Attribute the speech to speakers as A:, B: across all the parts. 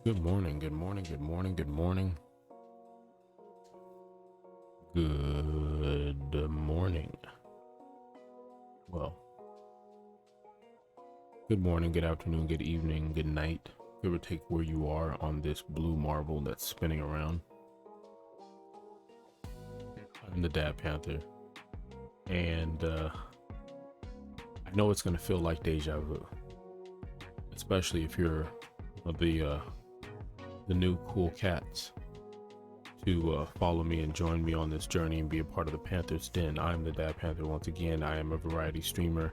A: Good morning, good morning, good morning, good morning. Good morning. Well, good morning, good afternoon, good evening, good night. Give or take where you are on this blue marble that's spinning around. I'm the Dad Panther, and I know it's gonna feel like deja vu, especially if you're one of the new cool cats to follow me and join me on this journey and be a part of the Panther's Den. I'm the Dad Panther once again. I am a variety streamer.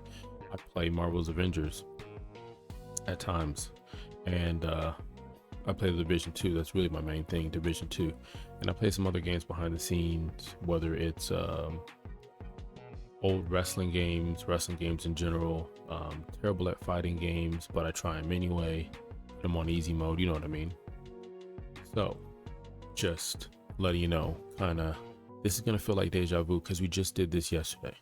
A: I play Marvel's Avengers at times, and I play the Division 2. That's really my main thing, Division 2. And I play some other games behind the scenes, whether it's old wrestling games in general. Terrible at fighting games, but I try them anyway. Put them on easy mode, you know what I mean? So, just letting you know, this is going to feel like deja vu because we just did this yesterday.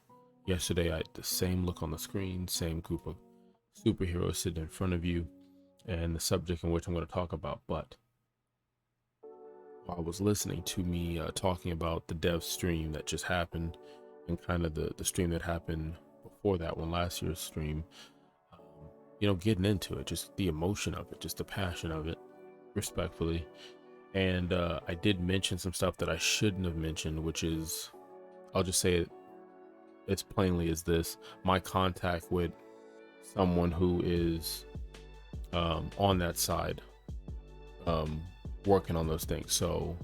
A: Yesterday, I had the same look on the screen, same group of superheroes sitting in front of you, and the subject in which I'm going to talk about. But while I was listening to me talking about the dev stream that just happened and kind of the stream that happened before that one, last year's stream, getting into it, just the emotion of it, just the passion of it, respectfully. And I did mention some stuff that I shouldn't have mentioned, which is, I'll just say it as plainly as this: my contact with someone who is on that side, working on those things. So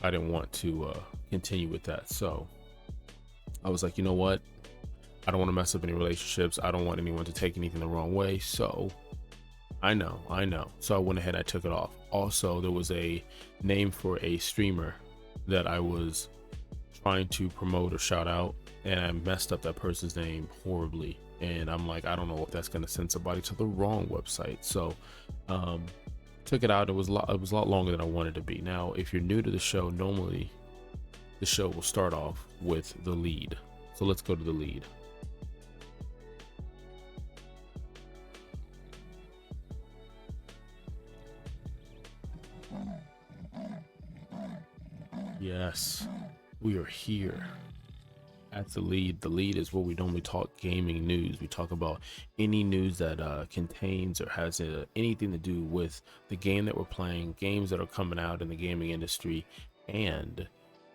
A: I didn't want to continue with that. So I was like, you know what? I don't want to mess up any relationships. I don't want anyone to take anything the wrong way. So I know. So I went ahead and I took it off. Also, there was a name for a streamer that I was trying to promote or shout out, and I messed up that person's name horribly. And I'm like, I don't know if that's going to send somebody to the wrong website. So took it out. It was a lot longer than I wanted to be. Now, if you're new to the show, normally the show will start off with the lead. So let's go to the lead. Yes, we are here at the lead. The lead is where we normally talk gaming news. We talk about any news that contains or has anything to do with the game that we're playing, games that are coming out in the gaming industry, and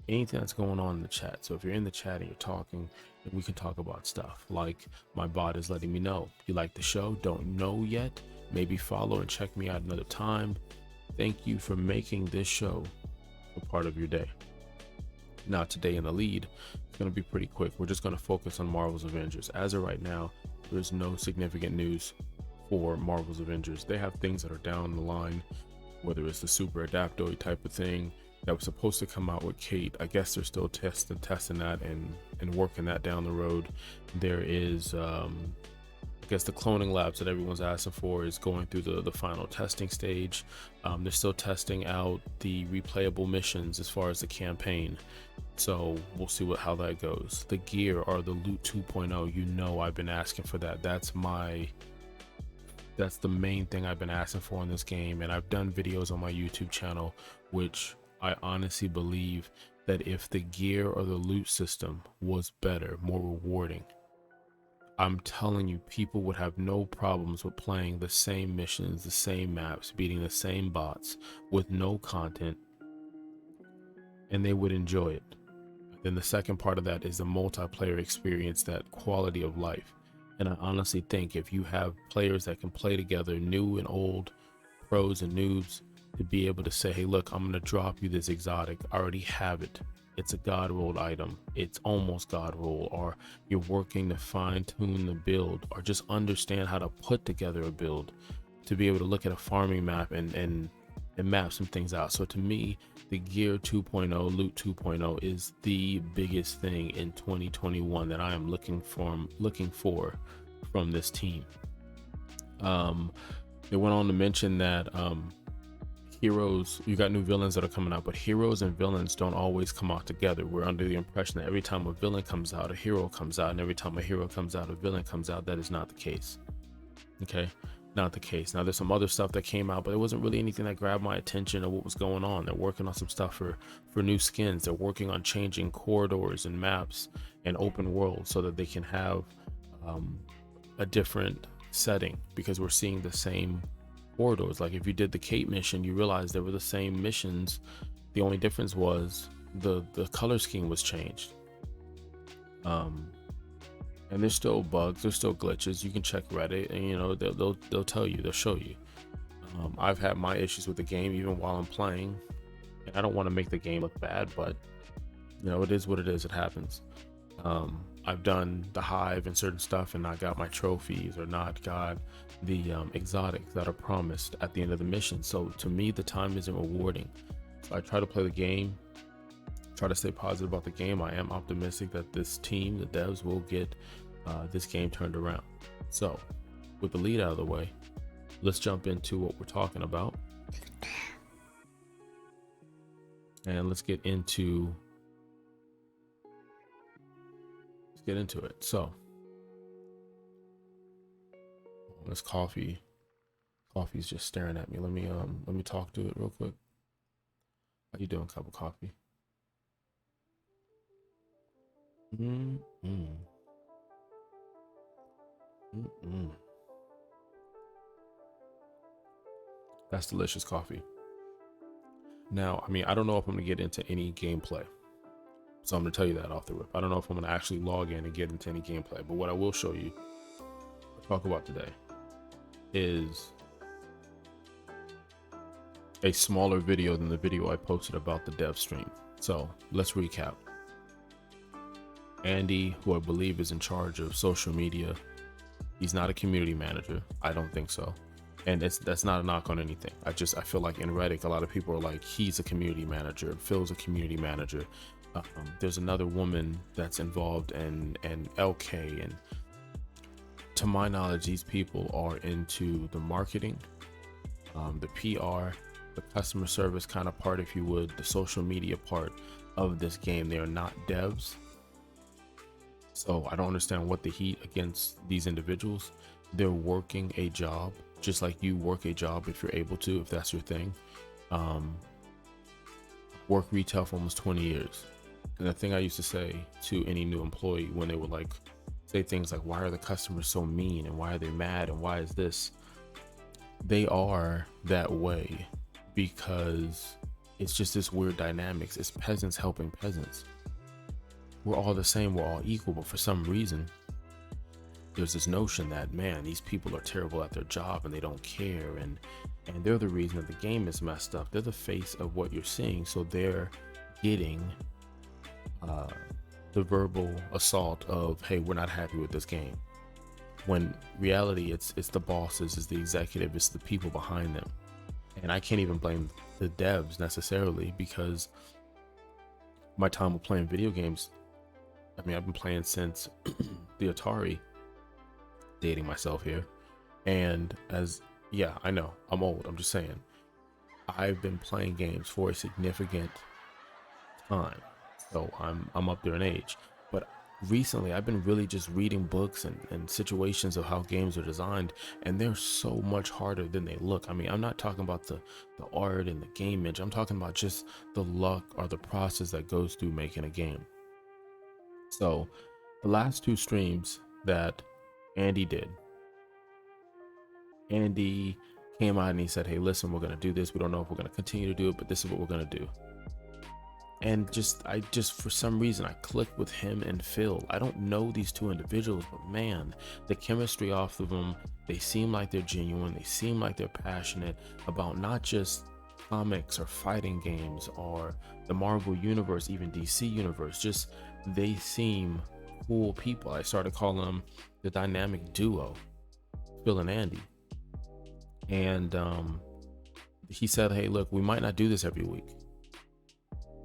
A: anything that's going on in the chat. So if you're in the chat and you're talking, then we can talk about stuff like my bot is letting me know. You like the show? Don't know yet? Maybe follow and check me out another time. Thank you for making this show a part of your day. Now, today in the lead, it's going to be pretty quick. We're just going to focus on Marvel's Avengers. As of right now, there's no significant news for Marvel's Avengers. They have things that are down the line, whether it's the super adaptoid type of thing that was supposed to come out with Kate. I guess they're still testing that and working that down the road. There is I guess the cloning labs that everyone's asking for is going through the final testing stage. They're still testing out the replayable missions as far as the campaign. So we'll see how that goes. The gear or the loot 2.0, I've been asking for that. That's the main thing I've been asking for in this game. And I've done videos on my YouTube channel, which I honestly believe that if the gear or the loot system was better, more rewarding, I'm telling you, people would have no problems with playing the same missions, the same maps, beating the same bots with no content, and they would enjoy it. Then the second part of that is the multiplayer experience, that quality of life. And I honestly think if you have players that can play together, new and old, pros and noobs, to be able to say, hey, look, I'm going to drop you this exotic. I already have it. It's a god rolled item. It's almost god roll, or you're working to fine tune the build, or just understand how to put together a build, to be able to look at a farming map and map some things out. So to me, the gear 2.0, loot 2.0 is the biggest thing in 2021 that I am looking for from this team. They went on to mention that heroes, you got new villains that are coming out, but heroes and villains don't always come out together. We're under the impression that every time a villain comes out, a hero comes out, and every time a hero comes out, a villain comes out. That is not the case. Okay. not the case. Now there's some other stuff that came out, but it wasn't really anything that grabbed my attention or what was going on. They're working on some stuff for new skins. They're working on changing corridors and maps and open world so that they can have a different setting, because we're seeing the same corridors. Like if you did the Cape mission, you realize they were the same missions. The only difference was the color scheme was changed. And there's still bugs, there's still glitches. You can check Reddit, and you know they'll tell you, they'll show you. I've had my issues with the game even while I'm playing, and I don't want to make the game look bad, but you know, it is what it is. It happens. I've done the hive and certain stuff and not got my trophies or not got the exotics that are promised at the end of the mission. So to me, the time isn't rewarding. So I try to play the game, try to stay positive about the game. I am optimistic that this team, the devs, will get this game turned around. So with the lead out of the way, let's jump into what we're talking about, and let's get into it. So this coffee's just staring at me. Let me talk to it real quick. How you doing, cup of coffee? That's delicious coffee. Now, I mean, I don't know if I'm gonna get into any gameplay, so I'm gonna tell you that off the rip. I don't know if I'm gonna actually log in and get into any gameplay, but what I will show you, talk about today, is a smaller video than the video I posted about the dev stream. So let's recap. Andy, who I believe is in charge of social media, he's not a community manager. I don't think so. And that's not a knock on anything. I feel like in Reddit, a lot of people are like, he's a community manager, Phil's a community manager. There's another woman that's involved and LK, and to my knowledge, these people are into the marketing, the PR, the customer service kind of part, if you would, the social media part of this game. They are not devs. So I don't understand what the heat against these individuals. They're working a job just like you work a job if you're able to, if that's your thing. Work retail for almost 20 years. And the thing I used to say to any new employee when they would like say things like, why are the customers so mean, and why are they mad, and why is this? They are that way because it's just this weird dynamics. It's peasants helping peasants. We're all the same, we're all equal, but for some reason there's this notion that, man, these people are terrible at their job and they don't care, and they're the reason that the game is messed up. They're the face of what you're seeing, so they're getting the verbal assault of, hey, we're not happy with this game, when reality it's the bosses, it's the executive, it's the people behind them. And I can't even blame the devs necessarily, because my time of playing video games, I mean, I've been playing since the Atari, dating myself here. And yeah, I know I'm old, I'm just saying, I've been playing games for a significant time, so I'm up there in age. But recently I've been really just reading books and situations of how games are designed, and they're so much harder than they look. I mean, I'm not talking about the art and the game engine. I'm talking about just the luck or the process that goes through making a game. So the last two streams that Andy did, Andy came out and he said, hey, listen, we're going to do this. We don't know if we're going to continue to do it, but this is what we're going to do. And I just for some reason I clicked with him and Phil. I don't know these two individuals, but man, the chemistry off of them, they seem like they're genuine. They seem like they're passionate about not just comics or fighting games or the Marvel universe, even DC universe. Just they seem cool people. I started calling them the dynamic duo, Phil and Andy. And he said, hey, look, we might not do this every week.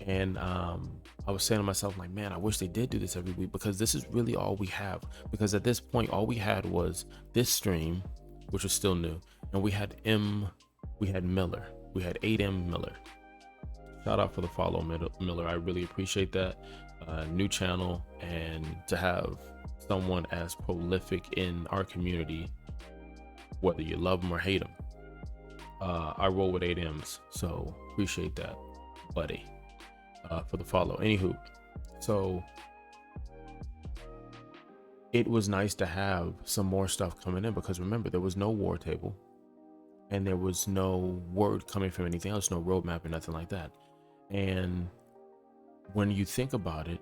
A: And I was saying to myself, like, man, I wish they did do this every week, because this is really all we have. Because at this point, all we had was this stream, which was still new, and we had Miller. We had 8M Miller. Shout out for the follow, Miller. I really appreciate that. New channel, and to have someone as prolific in our community whether you love them or hate them. I roll with 8Ms, so appreciate that, buddy, for the follow. Anywho, so it was nice to have some more stuff coming in, because remember, there was no war table and there was no word coming from anything else, no roadmap or nothing like that. And when you think about it,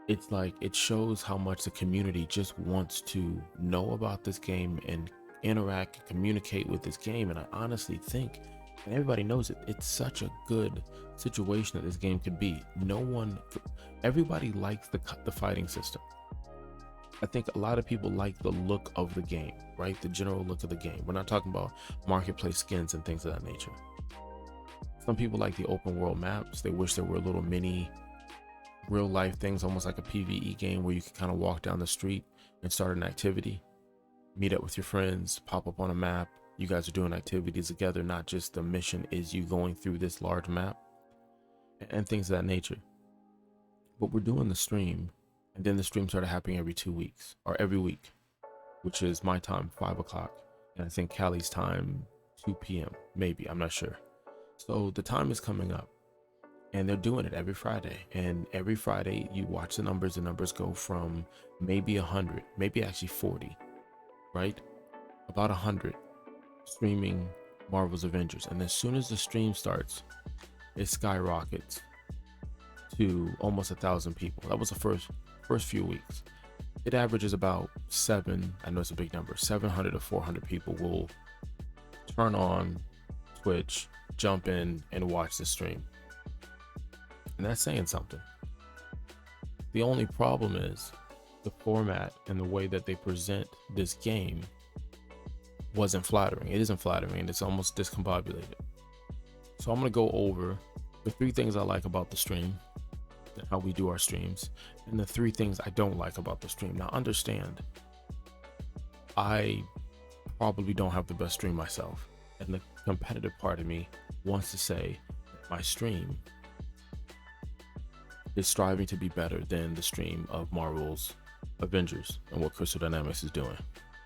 A: it's like it shows how much the community just wants to know about this game and interact and communicate with this game. And I honestly think, and everybody knows it, it's such a good situation that this game could be. Everybody likes the fighting system. I think a lot of people like the look of the game, right? The general look of the game. We're not talking about marketplace skins and things of that nature. Some people like the open world maps. They wish there were little mini real life things, almost like a PvE game, where you can kind of walk down the street and start an activity, meet up with your friends, pop up on a map. You guys are doing activities together, not just the mission is you going through this large map and things of that nature. But we're doing the stream, and then the stream started happening every 2 weeks or every week, which is my time, 5 o'clock. And I think Callie's time, 2 p.m. maybe, I'm not sure. So the time is coming up, and they're doing it every Friday. And every Friday you watch the numbers go from maybe 100, maybe actually 40, right? About 100 streaming Marvel's Avengers. And as soon as the stream starts, it skyrockets to almost 1,000 people. That was the first few weeks. It averages about I know it's a big number, 700 to 400 people will turn on Twitch, jump in and watch the stream. And that's saying something. The only problem is the format and the way that they present this game wasn't flattering. It isn't flattering, and it's almost discombobulated. So I'm going to go over the 3 things I like about the stream and how we do our streams, and the 3 things I don't like about the stream. Now understand, I probably don't have the best stream myself, and the competitive part of me wants to say that my stream is striving to be better than the stream of Marvel's Avengers and what Crystal Dynamics is doing.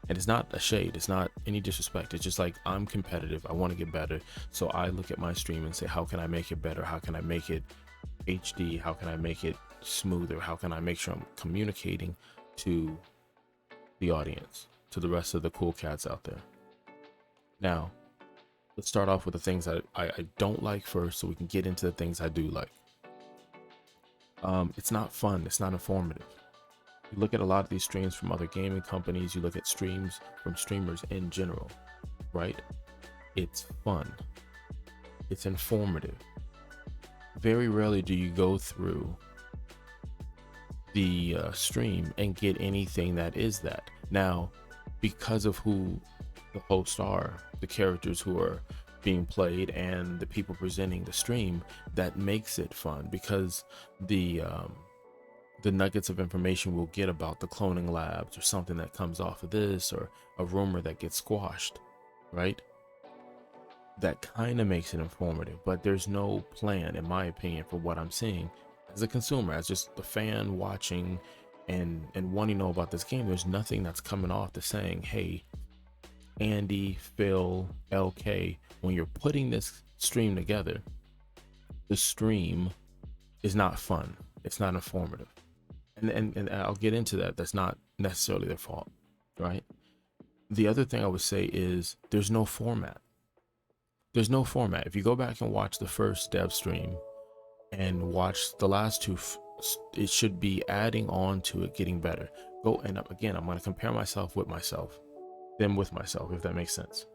A: And it's not a shade, it's not any disrespect. It's just like, I'm competitive, I want to get better. So I look at my stream and say, how can I make it better? How can I make it HD? How can I make it smoother? How can I make sure I'm communicating to the audience, to the rest of the cool cats out there? Now, let's start off with the things that I don't like first, so we can get into the things I do like. It's not fun, it's not informative. You look at a lot of these streams from other gaming companies, you look at streams from streamers in general, right? It's fun, it's informative. Very rarely do you go through the stream and get anything that is that. Now, because of who the hosts are, the characters who are being played, and the people presenting the stream, that makes it fun, because the nuggets of information we'll get about the cloning labs or something that comes off of this, or a rumor that gets squashed, right? That kind of makes it informative, but there's no plan, in my opinion, for what I'm seeing as a consumer, as just the fan watching and wanting to know about this game. There's nothing that's coming off the saying, hey, Andy, Phil, LK, when you're putting this stream together, the stream is not fun, it's not informative. And I'll get into that. That's not necessarily their fault, right? The other thing I would say is there's no format. There's no format. If you go back and watch the first dev stream and watch the last 2, it should be adding on to it, getting better. Go, and again, I'm going to compare myself with myself, then with myself, if that makes sense.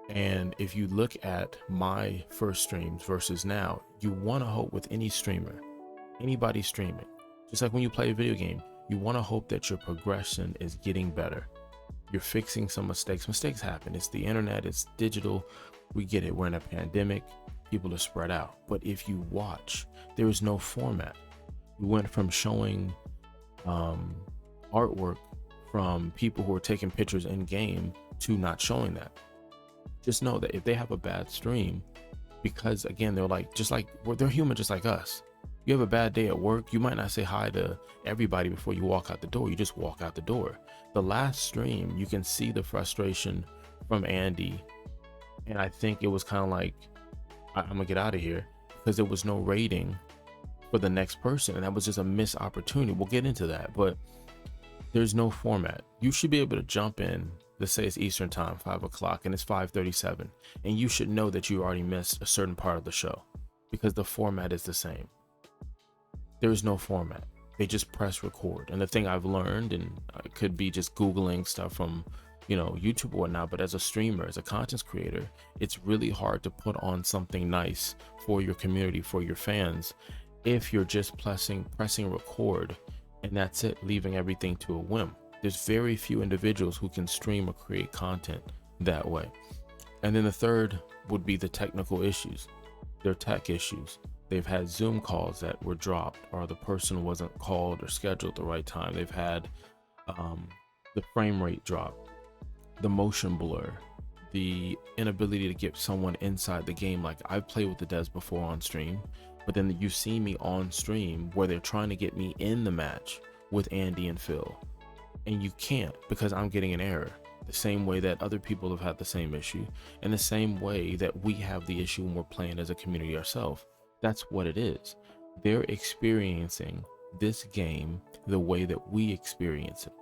A: And if you look at my first streams versus now, you want to hope with any streamer, anybody streaming, just like when you play a video game, you want to hope that your progression is getting better. You're fixing some mistakes. Mistakes happen. It's the internet, it's digital. We get it. We're in a pandemic. People are spread out. But if you watch, there is no format. We went from showing artwork from people who are taking pictures in game to not showing that. Just know that if they have a bad stream, because again, they're human just like us. You have a bad day at work, you might not say hi to everybody before you walk out the door. You just walk out the door. The last stream, you can see the frustration from Andy. And I think it was kind of like, I'm gonna get out of here, because there was no rating for the next person. And that was just a missed opportunity. We'll get into that, but there's no format. You should be able to jump in. Let's say it's Eastern time, 5 o'clock, and it's 5:37. And you should know that you already missed a certain part of the show because the format is the same. There is no format. They just press record. And the thing I've learned, and it could be just Googling stuff from, YouTube or whatnot, but as a streamer, as a content creator, it's really hard to put on something nice for your community, for your fans, if you're just pressing record and that's it, leaving everything to a whim. There's very few individuals who can stream or create content that way. And then the third would be the technical issues. They're tech issues. They've had Zoom calls that were dropped, or the person wasn't called or scheduled at the right time. They've had the frame rate drop, the motion blur, the inability to get someone inside the game. Like, I've played with the devs before on stream, but then you see me on stream where they're trying to get me in the match with Andy and Phil, and you can't, because I'm getting an error. The same way that other people have had the same issue, and the same way that we have the issue when we're playing as a community ourselves. That's what it is. They're experiencing this game the way that we experience it.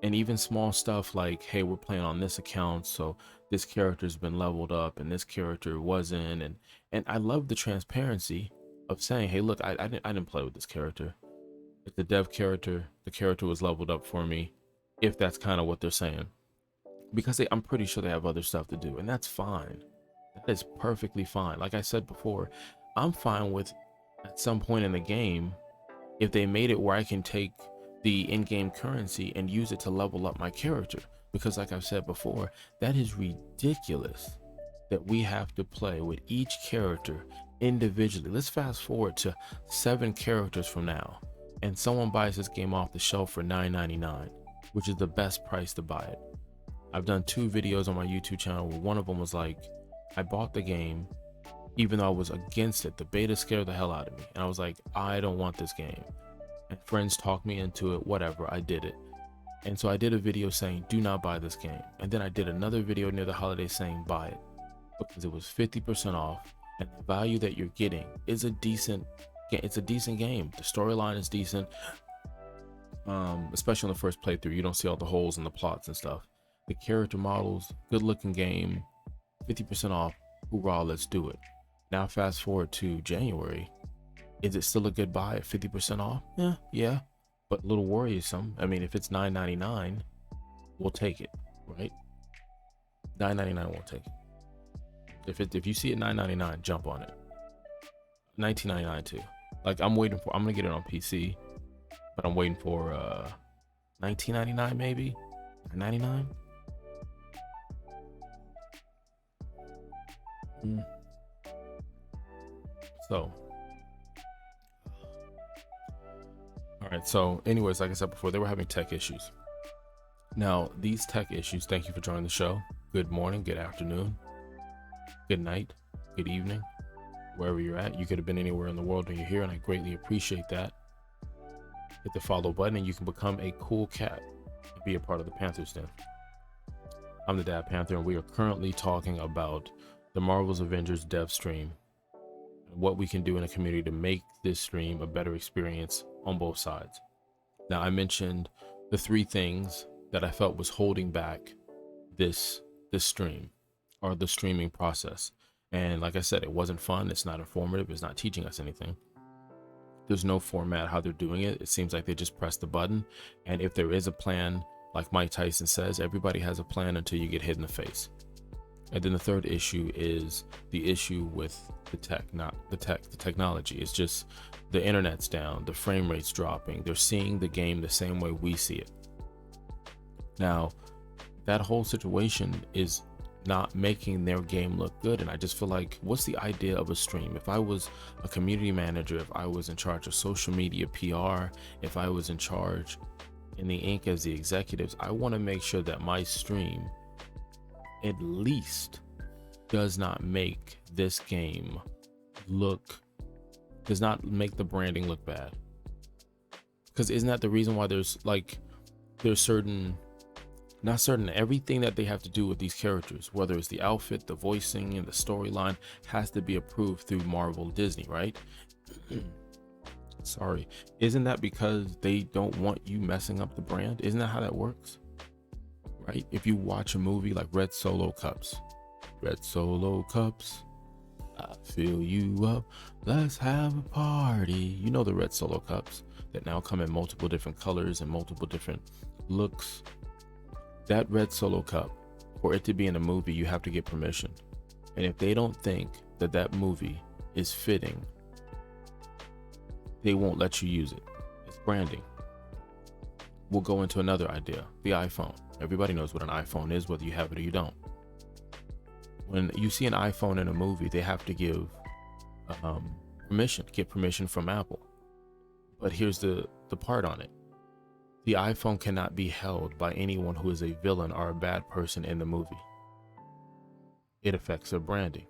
A: And even small stuff like, hey, we're playing on this account, so this character's been leveled up and this character wasn't. And I love the transparency of saying, hey, look, I didn't play with this character. It's the dev character. The character was leveled up for me, if that's kind of what they're saying. Because I'm pretty sure they have other stuff to do, and that's fine. That is perfectly fine. Like I said before, I'm fine with, at some point in the game, if they made it where I can take the in-game currency and use it to level up my character. Because like I've said before, that is ridiculous that we have to play with each character individually. Let's fast forward to 7 characters from now, and someone buys this game off the shelf for $9.99, which is the best price to buy it. I've done 2 videos on my YouTube channel where one of them was like, I bought the game even though I was against it. The beta scared the hell out of me, and I was like, I don't want this game. And friends talked me into it, whatever, I did it. And so I did a video saying, do not buy this game. And then I did another video near the holidays saying, buy it, because it was 50% off, and the value that you're getting is a decent game. It's a decent game. The storyline is decent, especially on the first playthrough. You don't see all the holes in the plots and stuff. The character models, good looking game, 50% off. Hoorah, let's do it. Now fast forward to January. Is it still a good buy at 50% off? Yeah, but a little worrisome. I mean, if it's $9.99, we'll take it, right? $9.99, we'll take it. If you see it $9.99, jump on it. $19.99 too. Like, I'm gonna get it on PC, but I'm waiting for $19.99 maybe, $9.99. So, all right. So anyways, like I said before, they were having tech issues. Now, these tech issues, thank you for joining the show. Good morning, good afternoon, good night, good evening, wherever you're at. You could have been anywhere in the world when you're here, and I greatly appreciate that. Hit the follow button and you can become a cool cat and be a part of the Panthers Den. I'm the Dad Panther, and we are currently talking about the Marvel's Avengers dev stream, and what we can do in a community to make this stream a better experience on both sides. Now, I mentioned the 3 things that I felt was holding back this stream, or the streaming process. And like I said, it wasn't fun. It's not informative. It's not teaching us anything. There's no format how they're doing it. It seems like they just press the button. And if there is a plan, like Mike Tyson says, everybody has a plan until you get hit in the face. And then the third issue is the issue with the tech, not the technology. It's just the internet's down, the frame rate's dropping. They're seeing the game the same way we see it. Now, that whole situation is not making their game look good. And I just feel like, what's the idea of a stream? If I was a community manager, if I was in charge of social media PR, if I was in charge in the Inc. as the executives, I want to make sure that my stream at least does not make this game look does not make the branding look bad. Because isn't that the reason why there's certain, not certain, everything that they have to do with these characters, whether it's the outfit, the voicing, and the storyline, has to be approved through Marvel, Disney, right? Sorry, isn't that because they don't want you messing up the brand? Isn't that how that works? Right? If you watch a movie like Red Solo Cups, I fill you up, let's have a party. You know the Red Solo Cups that now come in multiple different colors and multiple different looks. That Red Solo Cup, for it to be in a movie, you have to get permission. And if they don't think that that movie is fitting, they won't let you use it. It's branding. We'll go into another idea, the iPhone. Everybody knows what an iPhone is, whether you have it or you don't. When you see an iPhone in a movie, they have to give get permission from Apple. But here's the part on it. The iPhone cannot be held by anyone who is a villain or a bad person in the movie. It affects their branding.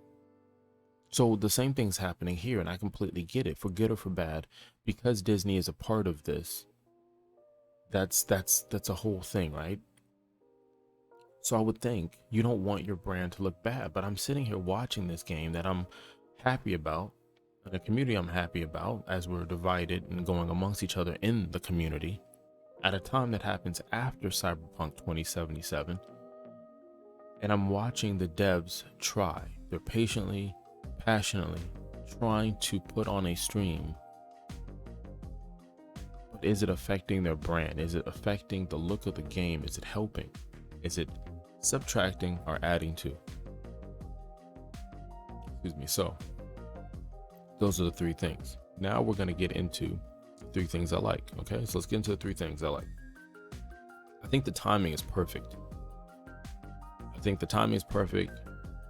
A: So the same thing's happening here, and I completely get it, for good or for bad, because Disney is a part of this. That's a whole thing, right? So I would think you don't want your brand to look bad, but I'm sitting here watching this game that I'm happy about, and a community I'm happy about, as we're divided and going amongst each other in the community, at a time that happens after Cyberpunk 2077. And I'm watching the devs try. They're patiently, passionately trying to put on a stream. But is it affecting their brand? Is it affecting the look of the game? Is it helping? Is it subtracting or adding to? Excuse me. So those are the three things. Now we're going to get into the three things I like. Okay, so let's get into the three things I like. I think the timing is perfect.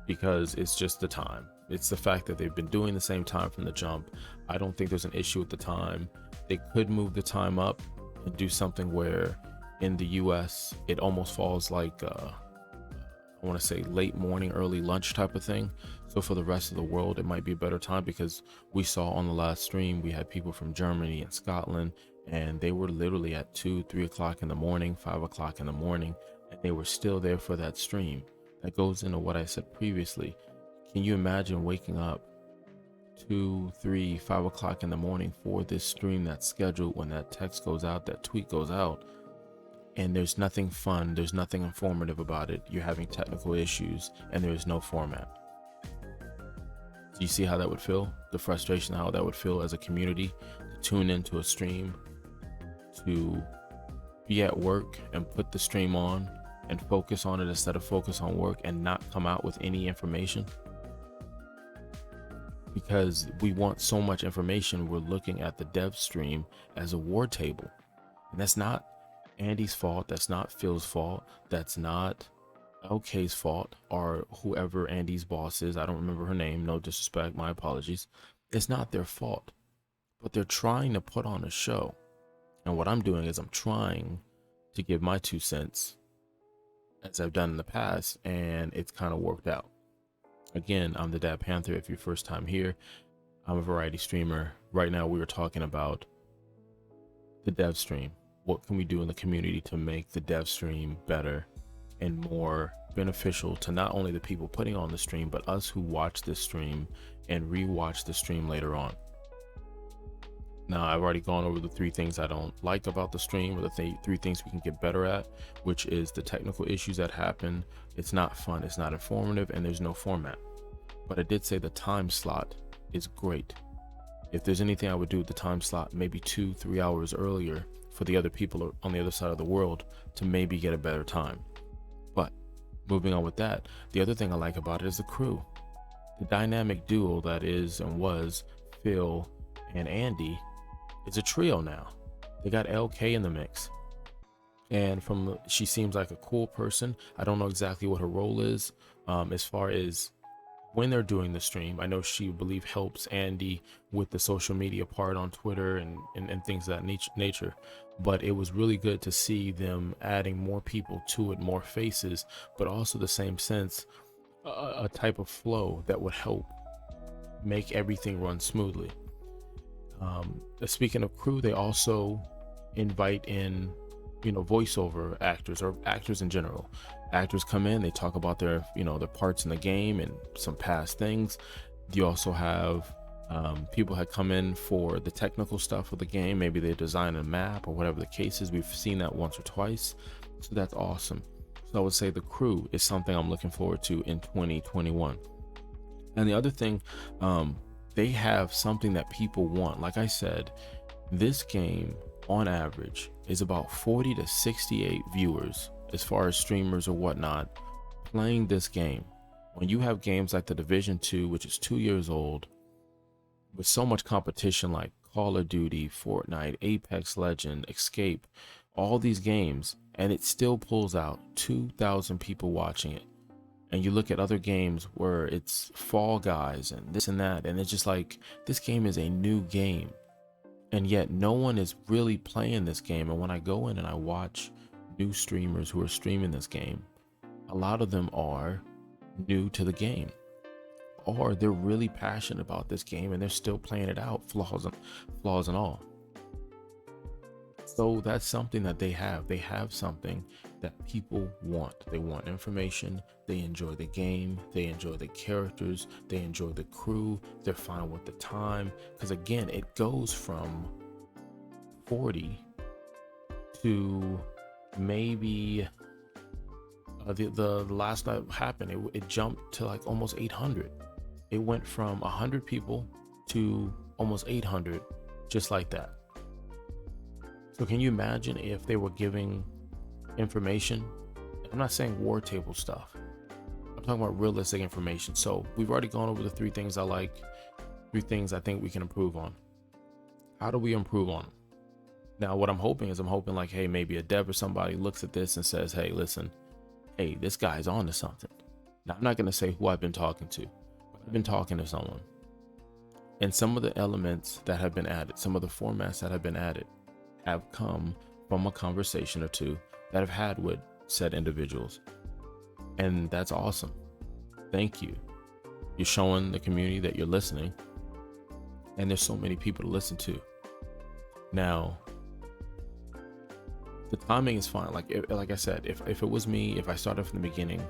A: Because it's just the time. It's the fact that they've been doing the same time from the jump. I don't think there's an issue with the time. They could move the time up and do something where in the US it almost falls like I want to say late morning, early lunch type of thing. So for the rest of the world, it might be a better time, because we saw on the last stream, we had people from Germany and Scotland, and they were literally at 2-3 o'clock in the morning, 5 o'clock in the morning, and they were still there for that stream. That goes into what I said previously. Can you imagine waking up 2, 3, 5 o'clock in the morning for this stream that's scheduled, when that text goes out, that tweet goes out, and there's nothing fun, there's nothing informative about it, you're having technical issues, and there's no format? Do you see how that would feel? The frustration, how that would feel as a community to tune into a stream, to be at work and put the stream on and focus on it instead of focus on work, and not come out with any information? Because we want so much information, we're looking at the dev stream as a war table. And that's not Andy's fault, that's not Phil's fault, that's not LK's fault, or whoever Andy's boss is. I don't remember her name, no disrespect, my apologies. It's not their fault, but they're trying to put on a show. And what I'm doing is I'm trying to give my 2 cents, as I've done in the past, and it's kind of worked out. Again, I'm the Dadadpanther. If you're first time here, I'm a variety streamer. Right now we were talking about the dev stream. What can we do in the community to make the dev stream better and more beneficial to not only the people putting on the stream, but us who watch this stream and rewatch the stream later on. Now, I've already gone over the 3 things I don't like about the stream, or the 3 things we can get better at, which is the technical issues that happen. It's not fun, it's not informative, and there's no format. But I did say the time slot is great. If there's anything I would do with the time slot, maybe 2-3 hours earlier for the other people on the other side of the world to maybe get a better time. But moving on with that, the other thing I like about it is the crew. The dynamic duo that is and was Phil and Andy is a trio now. They got LK in the mix. And she seems like a cool person. I don't know exactly what her role is as far as when they're doing the stream. I know she, believe, helps Andy with the social media part on Twitter and things of that nature. But it was really good to see them adding more people to it, more faces, but also the same sense, a type of flow that would help make everything run smoothly. Speaking of crew, they also invite in, voiceover actors or actors in general. Actors come in, they talk about their, their parts in the game and some past things. You also have people had come in for the technical stuff of the game. Maybe they design a map or whatever the case is. We've seen that once or twice, so that's awesome. So I would say the crew is something I'm looking forward to in 2021. And the other thing, they have something that people want. Like I said, this game on average is about 40 to 68 viewers as far as streamers or whatnot playing this game. When you have games like the Division 2, which is 2 years old, with so much competition like Call of Duty, Fortnite, Apex Legend, Escape, all these games, and it still pulls out 2,000 people watching it. And you look at other games where it's Fall Guys and this and that, and it's just like, this game is a new game, and yet no one is really playing this game. And when I go in and I watch new streamers who are streaming this game, a lot of them are new to the game, or they're really passionate about this game and they're still playing it out, flaws and all. So that's something that they have. They have something that people want. They want information. They enjoy the game. They enjoy the characters. They enjoy the crew. They're fine with the time. Because again, it goes from 40 to maybe the last night happened, it jumped to like almost 800. It went from 100 people to almost 800, just like that. So can you imagine if they were giving information? I'm not saying war table stuff. I'm talking about realistic information. So we've already gone over the 3 things I like, 3 things I think we can improve on. How do we improve on them? Now, what I'm hoping like, hey, maybe a dev or somebody looks at this and says, hey, listen, hey, this guy's on to something. Now, I'm not going to say who I've been talking to, but I've been talking to someone. And some of the elements that have been added, some of the formats that have been added, have come from a conversation or 2 that I've had with said individuals. And that's awesome. Thank you. You're showing the community that you're listening. And there's so many people to listen to. Now, the timing is fine. Like I said, if it was me, if I started from the beginning,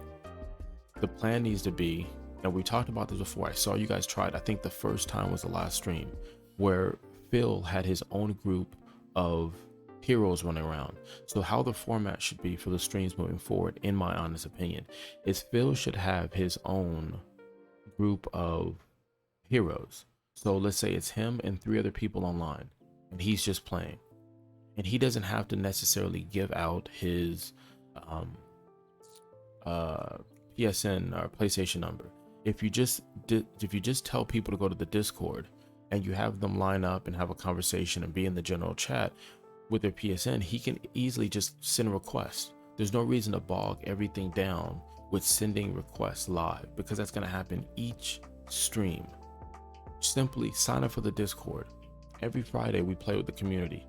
A: the plan needs to be, and we talked about this before, I saw you guys try it. I think the first time was the last stream where Phil had his own group of heroes running around. So how the format should be for the streams moving forward, in my honest opinion, is Phil should have his own group of heroes. So let's say it's him and 3 other people online, and he's just playing. And he doesn't have to necessarily give out his PSN or PlayStation number. If you just tell people to go to the Discord and you have them line up and have a conversation and be in the general chat with their PSN, he can easily just send a request. There's no reason to bog everything down with sending requests live, because that's going to happen each stream. Simply sign up for the Discord. Every Friday we play with the community.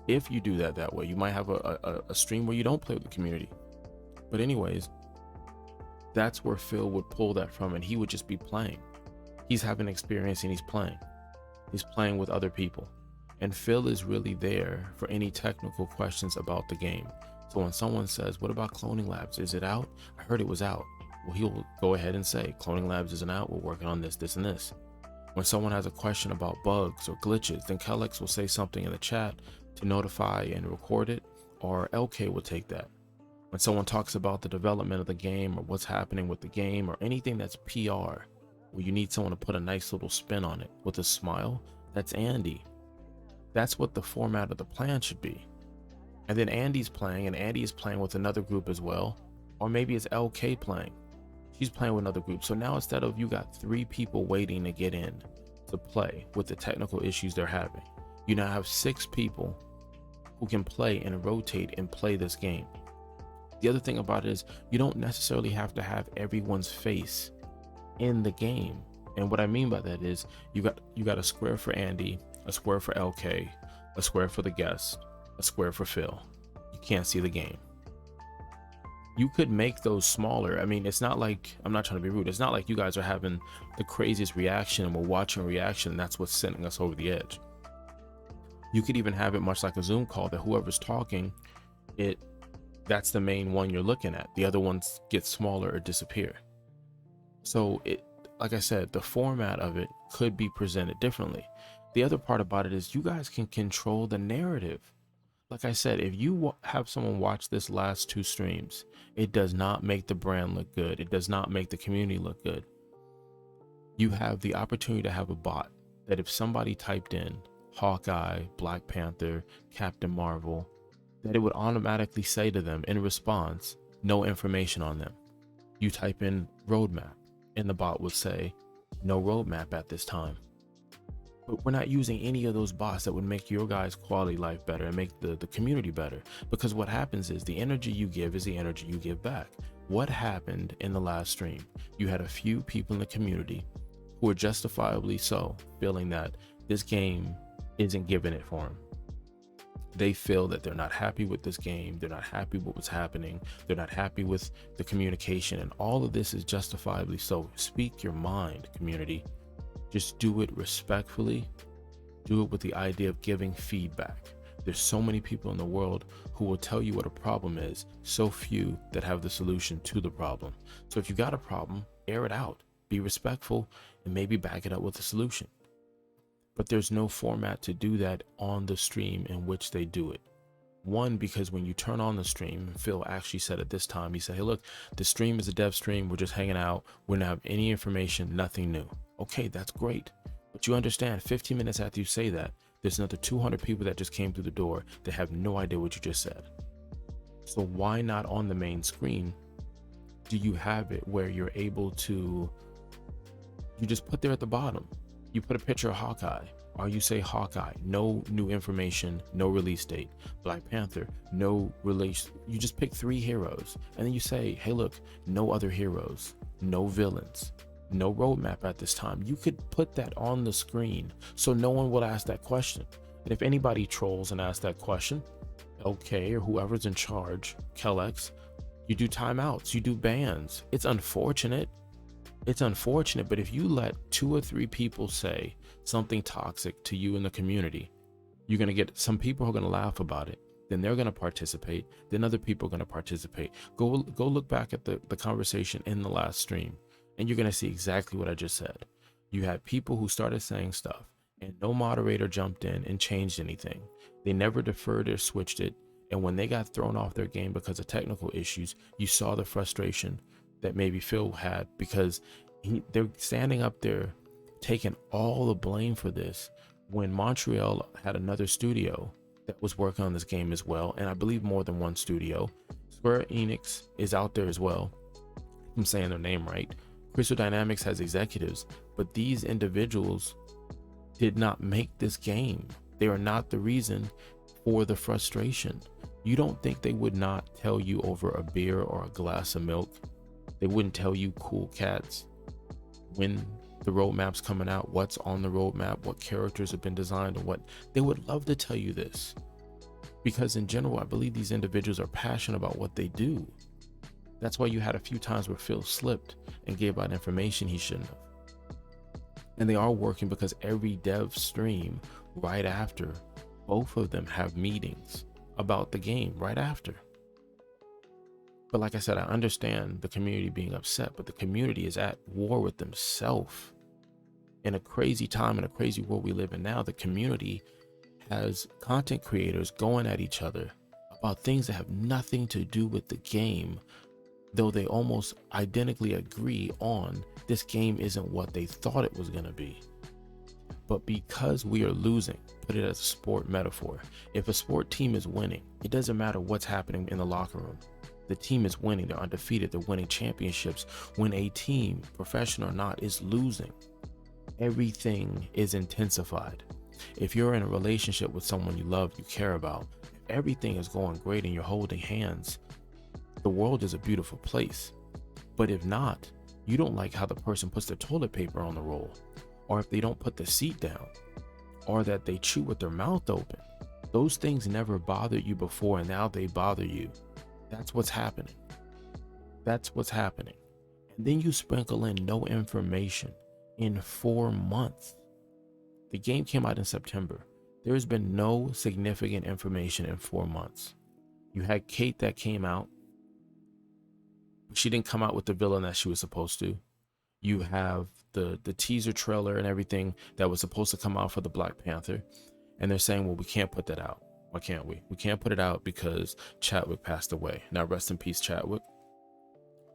A: If you do that way, you might have a stream where you don't play with the community. But anyways, that's where Phil would pull that from, and he would just be playing. He's having experience and he's playing. He's playing with other people. And Phil is really there for any technical questions about the game. So when someone says, what about Cloning Labs? Is it out? I heard it was out. Well, he'll go ahead and say, Cloning Labs isn't out. We're working on this, this, and this. When someone has a question about bugs or glitches, then Kellex will say something in the chat to notify and record it, or LK will take that. When someone talks about the development of the game or what's happening with the game or anything that's PR, where you need someone to put a nice little spin on it with a smile, that's Andy. That's what the format of the plan should be. And then Andy's playing, and Andy is playing with another group as well. Or maybe it's LK playing. She's playing with another group. So now instead of you got 3 people waiting to get in to play with the technical issues they're having, you now have 6 people who can play and rotate and play this game. The other thing about it is you don't necessarily have to have everyone's face in the game. And what I mean by that is you got a square for Andy, a square for LK, a square for the guest, a square for Phil. You can't see the game. You could make those smaller. I mean, it's not like, I'm not trying to be rude, it's not like you guys are having the craziest reaction and we're watching reaction and that's what's sending us over the edge. You could even have it much like a Zoom call, that whoever's talking, that's the main one you're looking at. The other ones get smaller or disappear. So like I said, the format of it could be presented differently. The other part about it is you guys can control the narrative. Like I said, if you have someone watch this last 2 streams, it does not make the brand look good. It does not make the community look good. You have the opportunity to have a bot that if somebody typed in Hawkeye, Black Panther, Captain Marvel, that it would automatically say to them in response, no information on them. You type in roadmap and the bot would say, no roadmap at this time. But we're not using any of those bots that would make your guys' quality life better and make the community better. Because what happens is the energy you give is the energy you give back. What happened in the last stream? You had a few people in the community who are justifiably so feeling that this game isn't giving it for them. They feel that they're not happy with this game. They're not happy with what's happening. They're not happy with the communication. And all of this is justifiably so. Speak your mind, community. Just do it respectfully. Do it with the idea of giving feedback. There's so many people in the world who will tell you what a problem is, so few that have the solution to the problem. So if you got a problem, air it out, be respectful, and maybe back it up with a solution. But there's no format to do that on the stream in which they do it. One, because when you turn on the stream, Phil actually said at this time, he said, hey, look, the stream is a dev stream. We're just hanging out. We don't have any information, nothing new. Okay, that's great. But you understand 15 minutes after you say that, there's another 200 people that just came through the door that have no idea what you just said. So why not on the main screen do you have it where you're able to, you just put there at the bottom, you put a picture of Hawkeye, or you say Hawkeye, no new information, no release date. Black Panther, no release. You just pick 3 heroes and then you say, hey, look, no other heroes, no villains, no roadmap at this time. You could put that on the screen so no one will ask that question. And if anybody trolls and asks that question, okay, or whoever's in charge, Kellex, you do timeouts, you do bans. It's unfortunate. It's unfortunate, but if you let 2 or 3 people say something toxic to you in the community, you're going to get some people who are going to laugh about it. Then they're going to participate. Then other people are going to participate. Go look back at the conversation in the last stream, and you're going to see exactly what I just said. You had people who started saying stuff, and no moderator jumped in and changed anything. They never deferred or switched it. And when they got thrown off their game because of technical issues, you saw the frustration that maybe Phil had, because they're standing up there taking all the blame for this when Montreal had another studio that was working on this game as well, and I believe more than one studio. Square Enix is out there as well. I'm saying their name right. Crystal Dynamics has executives, but these individuals did not make this game. They are not the reason for the frustration. You don't think they would not tell you over a beer or a glass of milk? They wouldn't tell you, cool cats, when the roadmap's coming out, what's on the roadmap, what characters have been designed, and what. They would love to tell you this, because in general, I believe these individuals are passionate about what they do. That's why you had a few times where Phil slipped and gave out information he shouldn't have. And they are working, because every dev stream right after, both of them have meetings about the game right after. But like I said, I understand the community being upset, but the community is at war with themselves. In a crazy time, in a crazy world we live in now, the community has content creators going at each other about things that have nothing to do with the game, though they almost identically agree on this game isn't what they thought it was going to be. But because we are losing, put it as a sport metaphor, if a sport team is winning, it doesn't matter what's happening in the locker room. The team is winning, they're undefeated, they're winning championships. When a team, professional or not, is losing, everything is intensified. If you're in a relationship with someone you love, you care about, everything is going great and you're holding hands, the world is a beautiful place. But if not, you don't like how the person puts their toilet paper on the roll, or if they don't put the seat down, or that they chew with their mouth open. Those things never bothered you before, and now they bother you. That's what's happening. That's what's happening. And then you sprinkle in no information in 4 months. The game came out in September. There has been no significant information in 4 months. You had Kate that came out. She didn't come out with the villain that she was supposed to. You have the teaser trailer and everything that was supposed to come out for the Black Panther. And they're saying, well, we can't put that out. Why can't we? We can't put it out because Chadwick passed away. Now, rest in peace, Chadwick,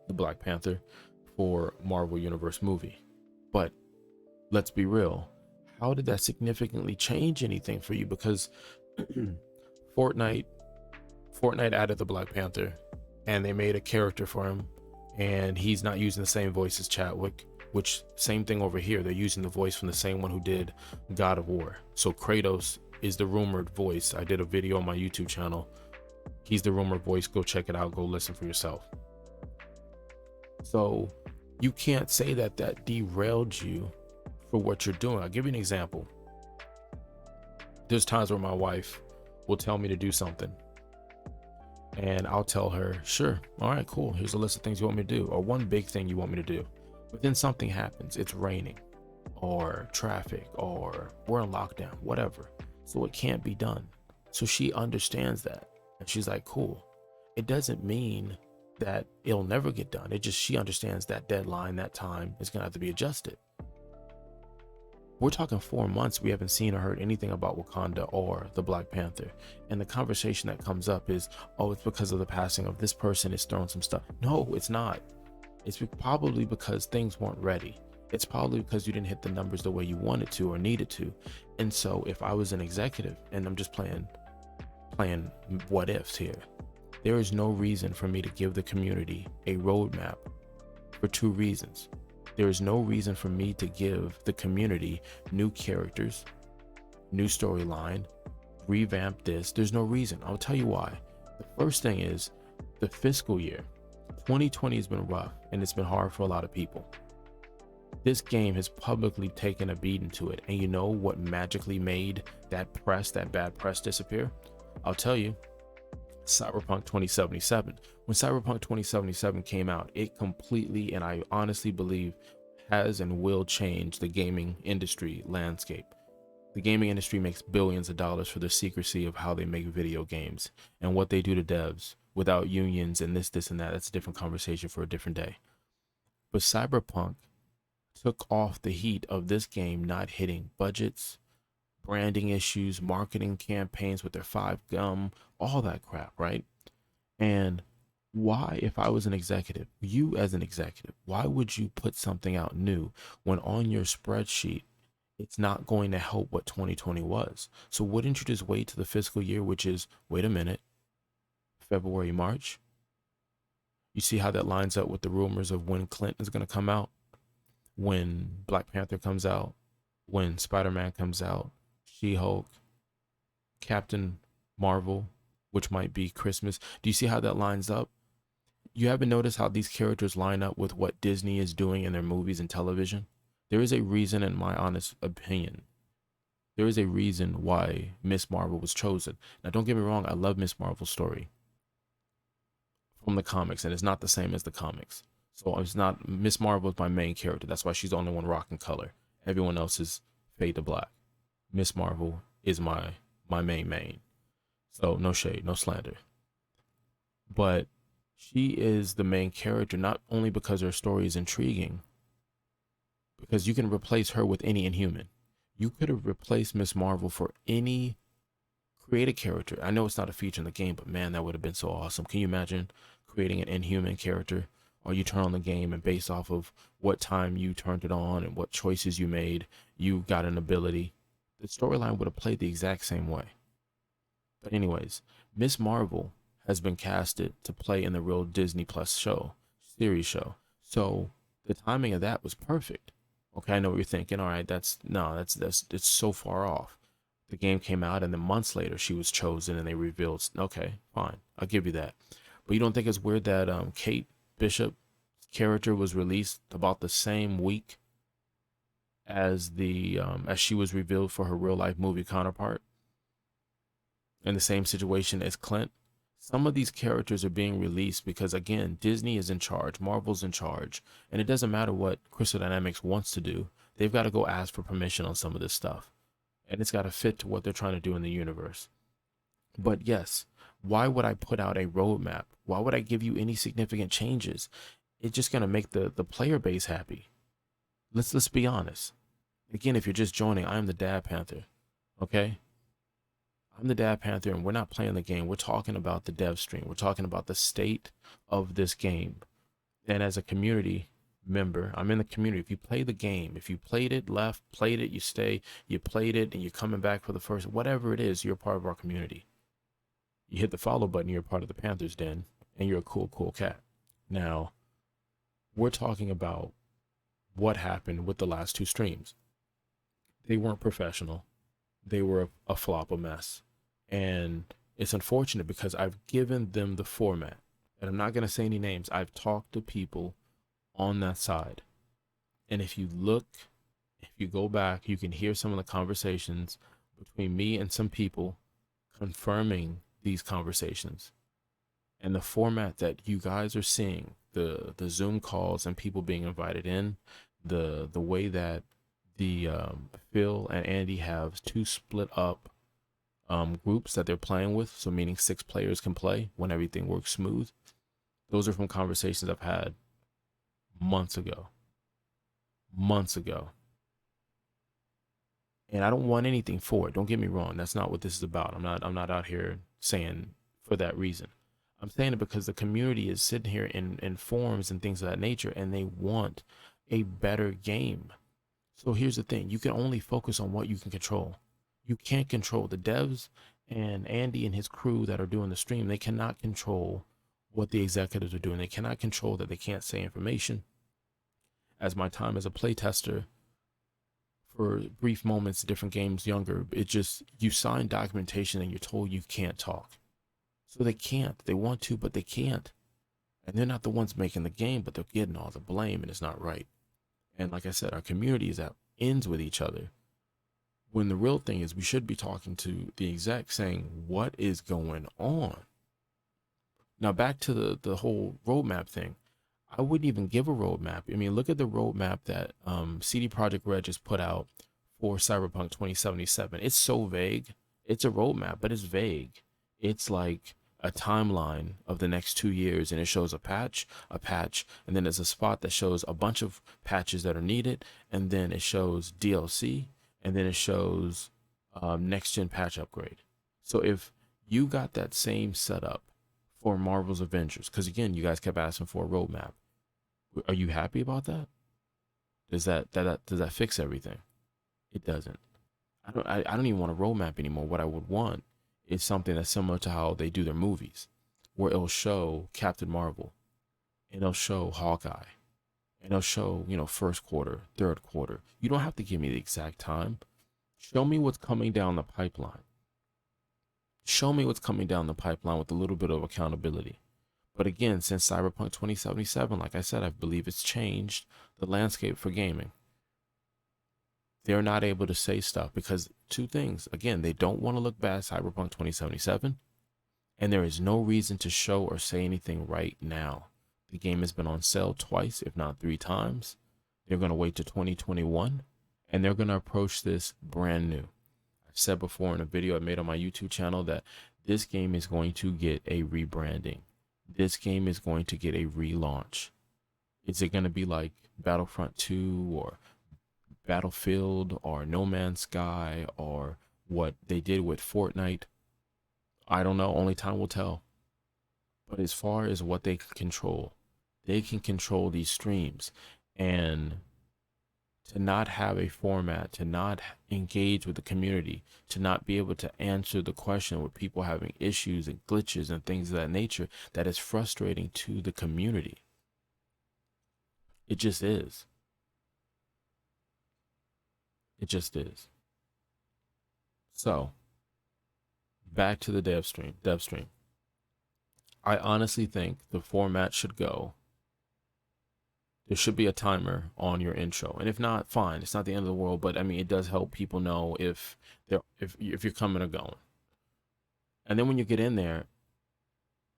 A: the Black Panther for Marvel Universe movie. But let's be real. How did that significantly change anything for you? Because Fortnite added the Black Panther and they made a character for him, and he's not using the same voice as Chadwick, which same thing over here. They're using the voice from the same one who did God of War. So Kratos is the rumored voice. I did a video on my YouTube channel. He's the rumored voice. Go check it out. Go listen for yourself. So you can't say that that derailed you for what you're doing. I'll give you an example. There's times where my wife will tell me to do something, and I'll tell her, sure, all right, cool, here's a list of things you want me to do, or one big thing you want me to do. But then something happens. It's raining or traffic or we're in lockdown, whatever. So it can't be done. So she understands that. And she's like, cool. It doesn't mean that it'll never get done. It just, she understands that deadline, that time is going to have to be adjusted. We're talking 4 months. We haven't seen or heard anything about Wakanda or the Black Panther. And the conversation that comes up is, oh, it's because of the passing of this person, is throwing some stuff. No, it's not. It's probably because things weren't ready. It's probably because you didn't hit the numbers the way you wanted to or needed to. And so if I was an executive, and I'm just playing what ifs here, there is no reason for me to give the community a roadmap for 2 reasons. There is no reason for me to give the community new characters, new storyline, revamp this. There's no reason. I'll tell you why. The first thing is the fiscal year. 2020 has been rough, and it's been hard for a lot of people. This game has publicly taken a beating to it. And you know what magically made that bad press disappear? I'll tell you, Cyberpunk 2077. When Cyberpunk 2077 came out, it completely, and I honestly believe, has and will change the gaming industry landscape. The gaming industry makes billions of dollars for the secrecy of how they make video games and what they do to devs without unions and this and that. That's a different conversation for a different day. But Cyberpunk took off the heat of this game not hitting budgets, branding issues, marketing campaigns with their 5 gum, all that crap, right? And why, if I was an executive, you as an executive, why would you put something out new when on your spreadsheet it's not going to help what 2020 was? So wouldn't you just wait to the fiscal year, which is, wait a minute, February, March? You see how that lines up with the rumors of when Clinton is going to come out, when Black Panther comes out, when Spider-Man comes out, She-Hulk, Captain Marvel, which might be Christmas. Do you see how that lines up? You haven't noticed how these characters line up with what Disney is doing in their movies and television? There is a reason, in my honest opinion, there is a reason why Miss Marvel was chosen. Now, don't get me wrong, I love Miss Marvel's story from the comics, and it's not the same as the comics. So it's not, Miss Marvel is my main character. That's why she's the only one rocking color. Everyone else is fade to black. Miss Marvel is my main. So no shade, no slander. But she is the main character, not only because her story is intriguing, because you can replace her with any Inhuman. You could have replaced Miss Marvel for any created character. I know it's not a feature in the game, but man, that would have been so awesome. Can you imagine creating an Inhuman character? Or you turn on the game and based off of what time you turned it on and what choices you made, you got an ability. The storyline would have played the exact same way. But anyways, Miss Marvel has been casted to play in the real Disney Plus series show. So the timing of that was perfect. Okay, I know what you're thinking. All right, that's it's so far off. The game came out and then months later she was chosen and they revealed. Okay, fine, I'll give you that. But you don't think it's weird that Kate Bishop's character was released about the same week as as she was revealed for her real life movie counterpart? In the same situation as Clint. Some of these characters are being released because, again, Disney is in charge, Marvel's in charge, and it doesn't matter what Crystal Dynamics wants to do. They've got to go ask for permission on some of this stuff. and it's got to fit to what they're trying to do in the universe. But yes, why would I put out a roadmap? Why would I give you any significant changes? It's just gonna make the player base happy. Let's be honest. Again, if you're just joining, I'm the Dad Panther. Okay? I'm the Dad Panther, and we're not playing the game. We're talking about the dev stream. We're talking about the state of this game. And as a community member, I'm in the community. If you play the game, if you played it, left, played it, you stay, you played it, and you're coming back for the first, whatever it is, you're part of our community. You hit the follow button, you're part of the Panthers Den, and you're a cool, cool cat. Now, we're talking about what happened with the last two streams. They weren't professional. They were a flop, a mess. And it's unfortunate because I've given them the format. And I'm not going to say any names. I've talked to people on that side. And if you look, if you go back, you can hear some of the conversations between me and some people confirming these conversations. And the format that you guys are seeing, the Zoom calls and people being invited in, the way that the Phil and Andy have two split up groups that they're playing with, so meaning 6 players can play when everything works smooth. Those are from conversations I've had months ago. And I don't want anything for it. Don't get me wrong. That's not what this is about. I'm not out here saying for that reason. I'm saying it because the community is sitting here in forums and things of that nature, and they want a better game. So here's the thing. You can only focus on what you can control. You can't control the devs and Andy and his crew that are doing the stream. They cannot control what the executives are doing. They cannot control that they can't say information. As my time as a playtester for brief moments, different games younger, it just, you sign documentation and you're told you can't talk. So they can't. They want to, but they can't. And they're not the ones making the game, but they're getting all the blame, and it's not right. And like I said, our community is at ends with each other. When the real thing is we should be talking to the exec saying, what is going on? Now back to the whole roadmap thing. I wouldn't even give a roadmap. I mean, look at the roadmap that CD Projekt Red just put out for Cyberpunk 2077. It's so vague. It's a roadmap, but it's vague. It's like a timeline of the next 2 years, and it shows a patch, and then there's a spot that shows a bunch of patches that are needed, and then it shows DLC, and then it shows next gen patch upgrade. So if you got that same setup for Marvel's Avengers, because again, you guys kept asking for a roadmap, are you happy about that? Does that fix everything? It doesn't. I don't even want a roadmap anymore. What I would want is something that's similar to how they do their movies, where it'll show Captain Marvel, and it'll show Hawkeye, and it'll show, first quarter, third quarter. You don't have to give me the exact time. Show me what's coming down the pipeline. Show me what's coming down the pipeline with a little bit of accountability. But again, since Cyberpunk 2077, like I said, I believe it's changed the landscape for gaming. They're not able to say stuff because two things. Again, they don't want to look bad Cyberpunk 2077, and there is no reason to show or say anything right now. The game has been on sale twice, if not 3 times. They're going to wait to 2021, and they're going to approach this brand new. I've said before in a video I made on my YouTube channel that this game is going to get a rebranding. This game is going to get a relaunch. Is it going to be like Battlefront 2 or Battlefield or No Man's Sky or what they did with Fortnite? I don't know. Only time will tell. But as far as what they can control these streams. And to not have a format, to not engage with the community, to not be able to answer the question with people having issues and glitches and things of that nature, that is frustrating to the community. It just is. It just is. So, back to the dev stream. I honestly think the format should go. There should be a timer on your intro, and if not, fine. It's not the end of the world, but I mean, it does help people know if you're coming or going. And then when you get in there,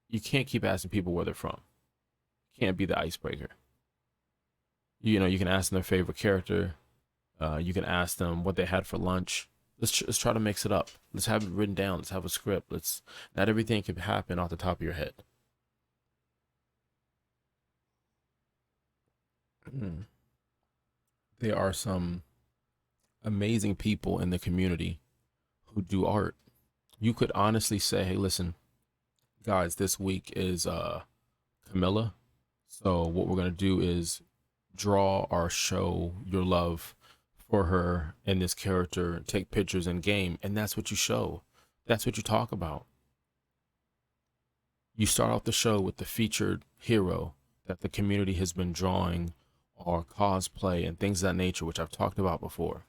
A: you can't keep asking people where they're from. You can't be the icebreaker. You can ask them their favorite character. You can ask them what they had for lunch. Let's try to mix it up. Let's have it written down. Let's have a script. Let's not everything can happen off the top of your head. There are some amazing people in the community who do art. You could honestly say, hey, listen, guys, this week is Camilla. So what we're gonna do is draw or show your love for her and this character, take pictures in game, and that's what you show. That's what you talk about. You start off the show with the featured hero that the community has been drawing or cosplay and things of that nature, which I've talked about before.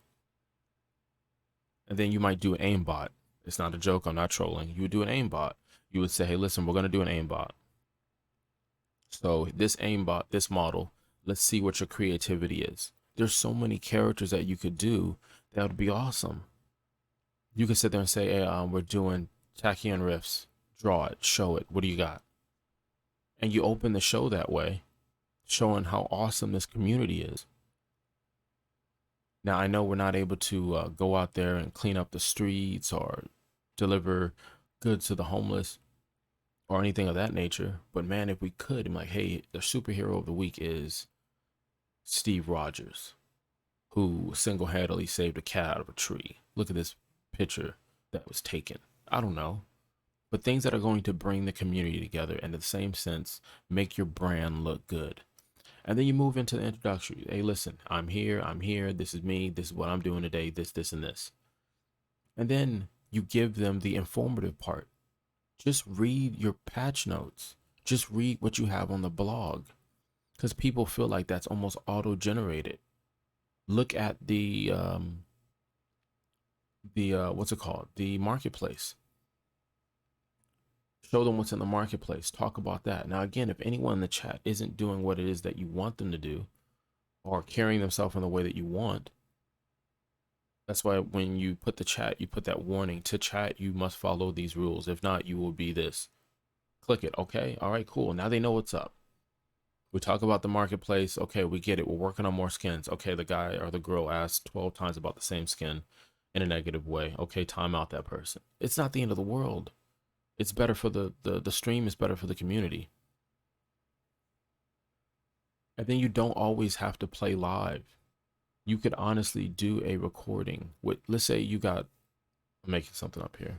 A: And then you might do an aimbot. It's not a joke. I'm not trolling. You would do an aimbot. You would say, hey, listen, we're going to do an aimbot. So this aimbot, this model, let's see what your creativity is. There's so many characters that you could do that would be awesome. You could sit there and say, hey, we're doing Tachyon Riffs. Draw it, show it. What do you got? And you open the show that way, showing how awesome this community is. Now, I know we're not able to go out there and clean up the streets or deliver goods to the homeless or anything of that nature. But man, if we could, I'm like, hey, the superhero of the week is Steve Rogers, who single-handedly saved a cat out of a tree. Look at this picture that was taken. I don't know. But things that are going to bring the community together and in the same sense, make your brand look good. And then you move into the introductory. Hey, listen, I'm here. This is me. This is what I'm doing today. This, and this. And then you give them the informative part. Just read your patch notes. Just read what you have on the blog. Because people feel like that's almost auto-generated. Look at the what's it called? The marketplace. Show them what's in the marketplace. Talk about that. Now, again, if anyone in the chat isn't doing what it is that you want them to do or carrying themselves in the way that you want, that's why when you put the chat, you put that warning to chat, you must follow these rules. If not, you will be this. Click it. Okay. All right, cool. Now they know what's up. We talk about the marketplace. Okay, we get it. We're working on more skins. Okay, the guy or the girl asked 12 times about the same skin in a negative way. Okay, time out that person. It's not the end of the world. It's better for the stream is better for the community. And then you don't always have to play live. You could honestly do a recording with, let's say you got, I'm making something up here.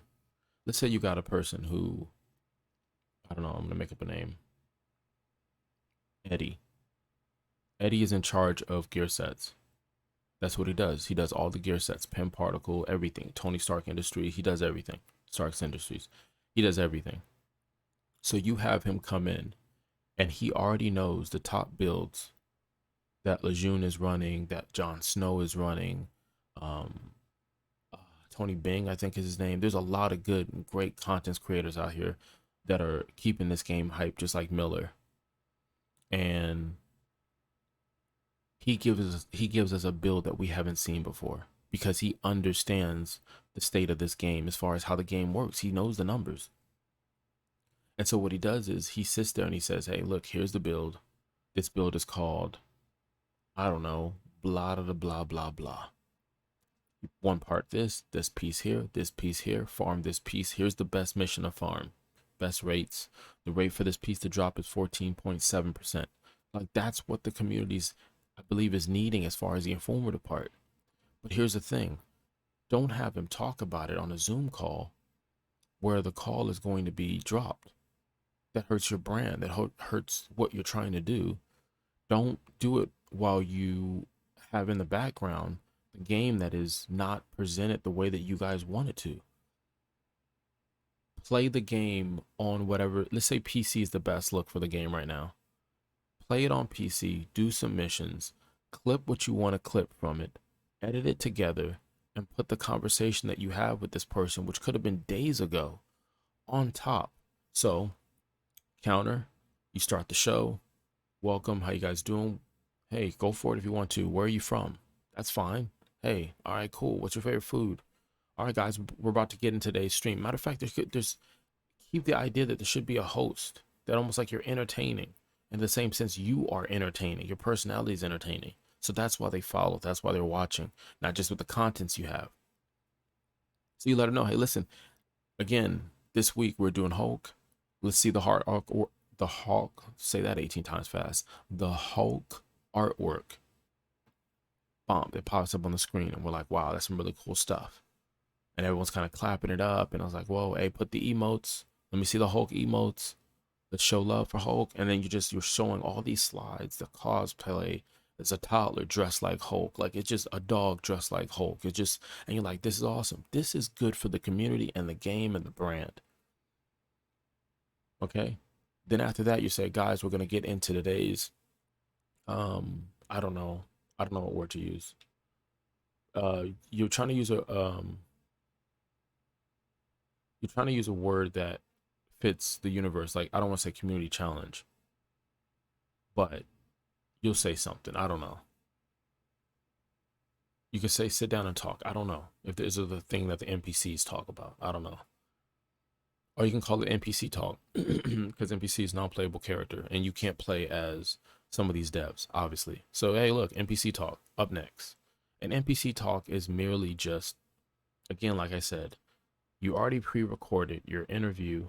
A: Let's say you got a person who, I don't know, I'm gonna make up a name. Eddie. Eddie is in charge of gear sets. That's what he does. He does all the gear sets, Pin Particle, everything. Tony Stark Industries, he does everything. Stark's Industries. He does everything. So you have him come in and he already knows the top builds that Lejeune is running, that Jon Snow is running, Tony Bing, I think is his name. There's a lot of good and great content creators out here that are keeping this game hype, just like Miller. And he gives us a build that we haven't seen before because he understands the state of this game as far as how the game works. He knows the numbers. And so what he does is he sits there and he says, hey, look, here's the build. This build is called, I don't know, blah, blah, blah, blah, blah. One part this piece here, farm this piece. Here's the best mission to farm. Best rates. The rate for this piece to drop is 14.7%. Like that's what the community's, I believe, is needing as far as the informative part. But here's the thing. Don't have him talk about it on a Zoom call where the call is going to be dropped. That hurts your brand. That hurts what you're trying to do. Don't do it while you have in the background the game that is not presented the way that you guys want it to. Play the game on whatever, let's say PC is the best look for the game right now. Play it on PC, do some missions, clip what you want to clip from it, edit it together, and put the conversation that you have with this person, which could have been days ago, on top. So, counter, you start the show. Welcome, how you guys doing? Hey, go for it if you want to. Where are you from? That's fine. Hey, all right, cool. What's your favorite food? All right, guys, we're about to get in today's stream. Matter of fact, there's keep the idea that there should be a host, that almost like you're entertaining. In the same sense, you are entertaining. Your personality is entertaining. So that's why they follow. That's why they're watching, not just with the contents you have. So you let her know, hey, listen, again, this week we're doing Hulk. Let's see the Hulk arc, or the Hulk. Say that 18 times fast. The Hulk artwork. Bomb. It pops up on the screen, and we're like, wow, that's some really cool stuff. And everyone's kind of clapping it up. And I was like, whoa, hey, put the emotes. Let me see the Hulk emotes. Let's show love for Hulk. And then you're showing all these slides, the cosplay. There's a toddler dressed like Hulk. Like, it's just a dog dressed like Hulk. It's just, and you're like, this is awesome. This is good for the community and the game and the brand. Okay. Then after that, you say, guys, we're going to get into today's, I don't know. I don't know what word to use. You're trying to use a word that fits the universe. Like, I don't want to say community challenge, but you'll say something. I don't know. You could say sit down and talk. I don't know if there's a thing that the NPCs talk about. I don't know. Or you can call it NPC talk because NPC is non-playable character and you can't play as some of these devs, obviously. So, hey, look, NPC talk up next. And NPC talk is merely just, again, like I said, you already pre-recorded your interview,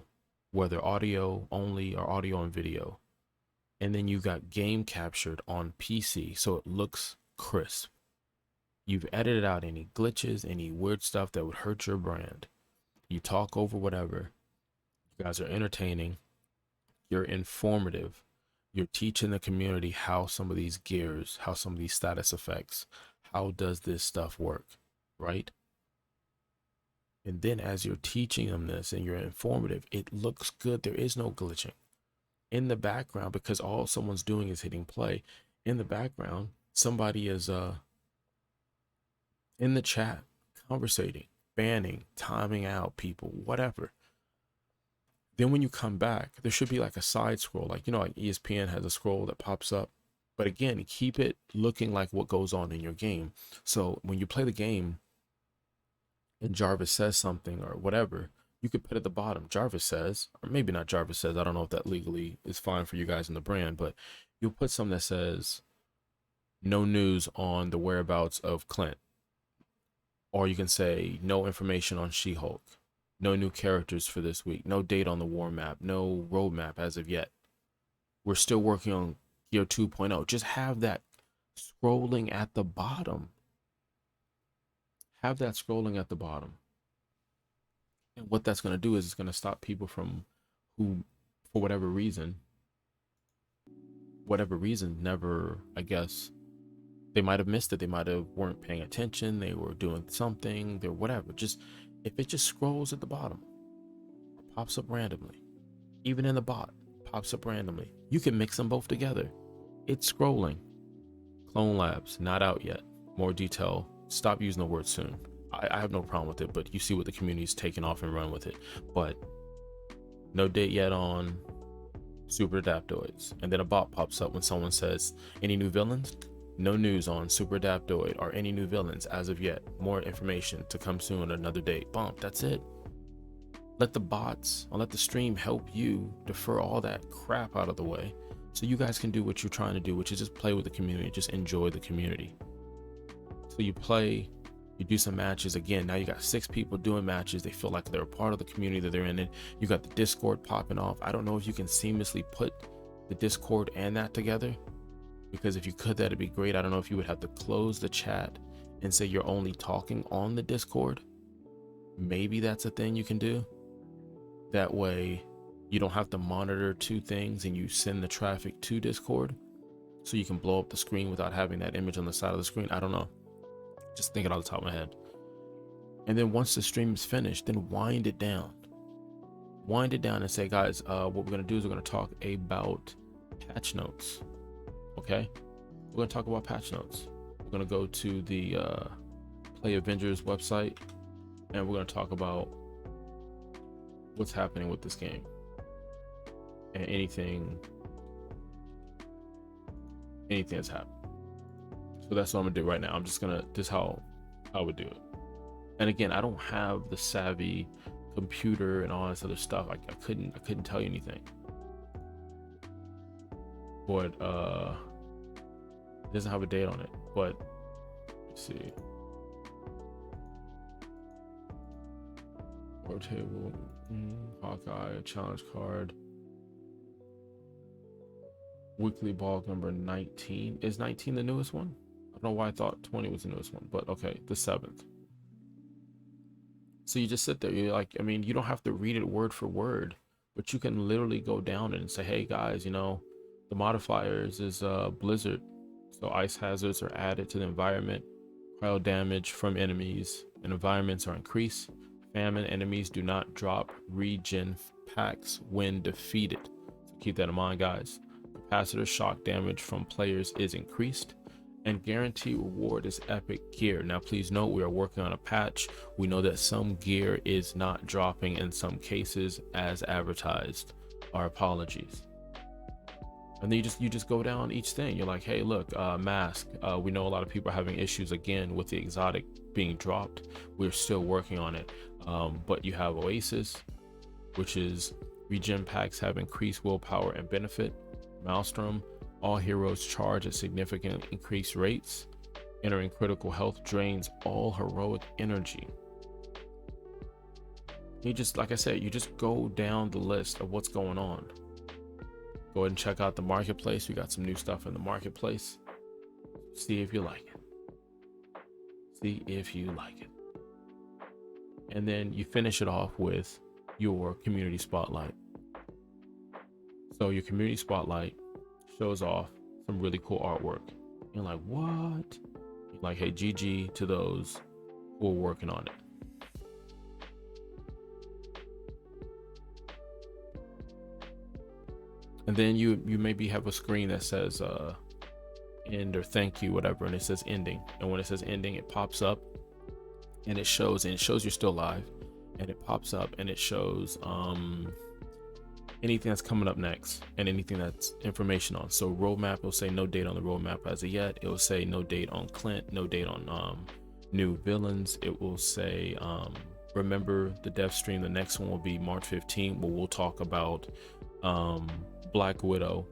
A: whether audio only or audio and video. And then you got game captured on PC so it looks crisp. You've edited out any glitches, any weird stuff that would hurt your brand. You talk over whatever. You guys are entertaining. You're informative. You're teaching the community how some of these gears, how some of these status effects, how does this stuff work, right? And then as you're teaching them this and you're informative, it looks good. There is no glitching. In the background, because all someone's doing is hitting play, in the background, somebody is in the chat, conversating, banning, timing out people, whatever. Then when you come back, there should be like a side scroll, like, like ESPN has a scroll that pops up. But again, keep it looking like what goes on in your game. So when you play the game and Jarvis says something or whatever, you could put at the bottom, Jarvis says, or maybe not Jarvis says, I don't know if that legally is fine for you guys in the brand, but you'll put something that says, no news on the whereabouts of Clint. Or you can say, no information on She-Hulk. No new characters for this week. No date on the war map. No roadmap as of yet. We're still working on Gear 2.0. Just have that scrolling at the bottom. Have that scrolling at the bottom. And what that's going to do is it's going to stop people from who, for whatever reason, never, I guess, they might have missed it. They might have weren't paying attention. They were doing something. They're whatever. Just if it just scrolls at the bottom, pops up randomly, even in the bot, pops up randomly. You can mix them both together. It's scrolling. Clone Labs, not out yet. More detail. Stop using the word soon. I have no problem with it, but you see what the community's taking off and run with it. But no date yet on Super Adaptoids. And then a bot pops up when someone says, any new villains? No news on Super Adaptoid or any new villains as of yet. More information to come soon, another date. Bump, that's it. Let the bots or let the stream help you defer all that crap out of the way so you guys can do what you're trying to do, which is just play with the community, just enjoy the community. So you play, you do some matches. Again, now you got 6 people doing matches. They feel like they're a part of the community that they're in. And you got the Discord popping off. I don't know if you can seamlessly put the Discord and that together, because if you could, that'd be great. I don't know if you would have to close the chat and say you're only talking on the Discord. Maybe that's a thing you can do. That way you don't have to monitor 2 things and you send the traffic to Discord, so you can blow up the screen without having that image on the side of the screen. I don't know. Just thinking off the top of my head. And then once the stream is finished, then wind it down. Wind it down and say, guys, what we're going to do is we're going to talk about patch notes. Okay? We're going to talk about patch notes. We're going to go to the Play Avengers website and we're going to talk about what's happening with this game and anything that's happened. So that's what I'm gonna do right now. I'm just gonna, this is how I would do it. And again, I don't have the savvy computer and all this other stuff. I couldn't tell you anything. But it doesn't have a date on it. But let's see. card table. Hawkeye, challenge card. Weekly ball number 19. Is 19 the newest one? I don't know why I thought 20 was the newest one, but okay, the 7th. So you just sit there, you're like, I mean, you don't have to read it word for word, but you can literally go down and say, hey guys, you know, the modifiers is blizzard. So ice hazards are added to the environment. Cryo damage from enemies and environments are increased. Famine enemies do not drop regen packs when defeated. So keep that in mind, guys. Capacitor shock damage from players is increased. And guaranteed reward is epic gear. Now please note, we are working on a patch. We know that some gear is not dropping in some cases as advertised. Our apologies. And then you just go down each thing. You're like, hey look, mask, we know a lot of people are having issues again with the exotic being dropped. We're still working on it, but you have Oasis, which is regen packs have increased willpower and benefit. Maelstrom, all heroes charge at significantly increased rates. Entering critical health drains all heroic energy. You just, like I said, you just go down the list of what's going on. Go ahead and check out the marketplace. We got some new stuff in the marketplace. See if you like it. See if you like it. And then you finish it off with your community spotlight. So your community spotlight shows off some really cool artwork. You're like, what? You're like, hey, GG to those who are working on it. And then you maybe have a screen that says end or thank you, whatever, and it says ending. And when it says ending, it pops up and it shows you're still live, and it pops up and it shows anything that's coming up next and anything that's information on. So roadmap will say no date on the roadmap as of yet. It will say no date on Clint, no date on new villains. It will say remember the dev stream. The next one will be March 15th, where we'll talk about Black Widow,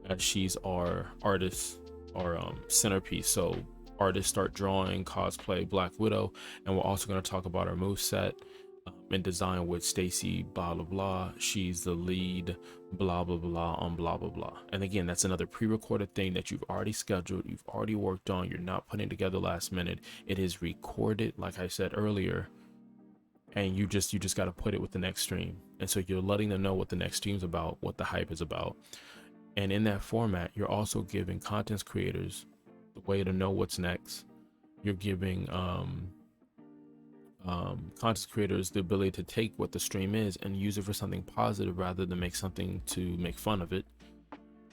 A: as she's our artist, our centerpiece. So artists start drawing cosplay Black Widow, and we're also going to talk about our moveset and design with Stacy blah blah blah. She's the lead blah blah blah on blah blah blah. And again, that's another pre-recorded thing that you've already scheduled, you've already worked on. You're not putting together last minute. It is recorded, like I said earlier, and you just got to put it with the next stream. And so you're letting them know what the next stream's about, what the hype is about. And in that format, you're also giving content creators the way to know what's next. You're giving content creators the ability to take what the stream is and use it for something positive rather than make something to make fun of it.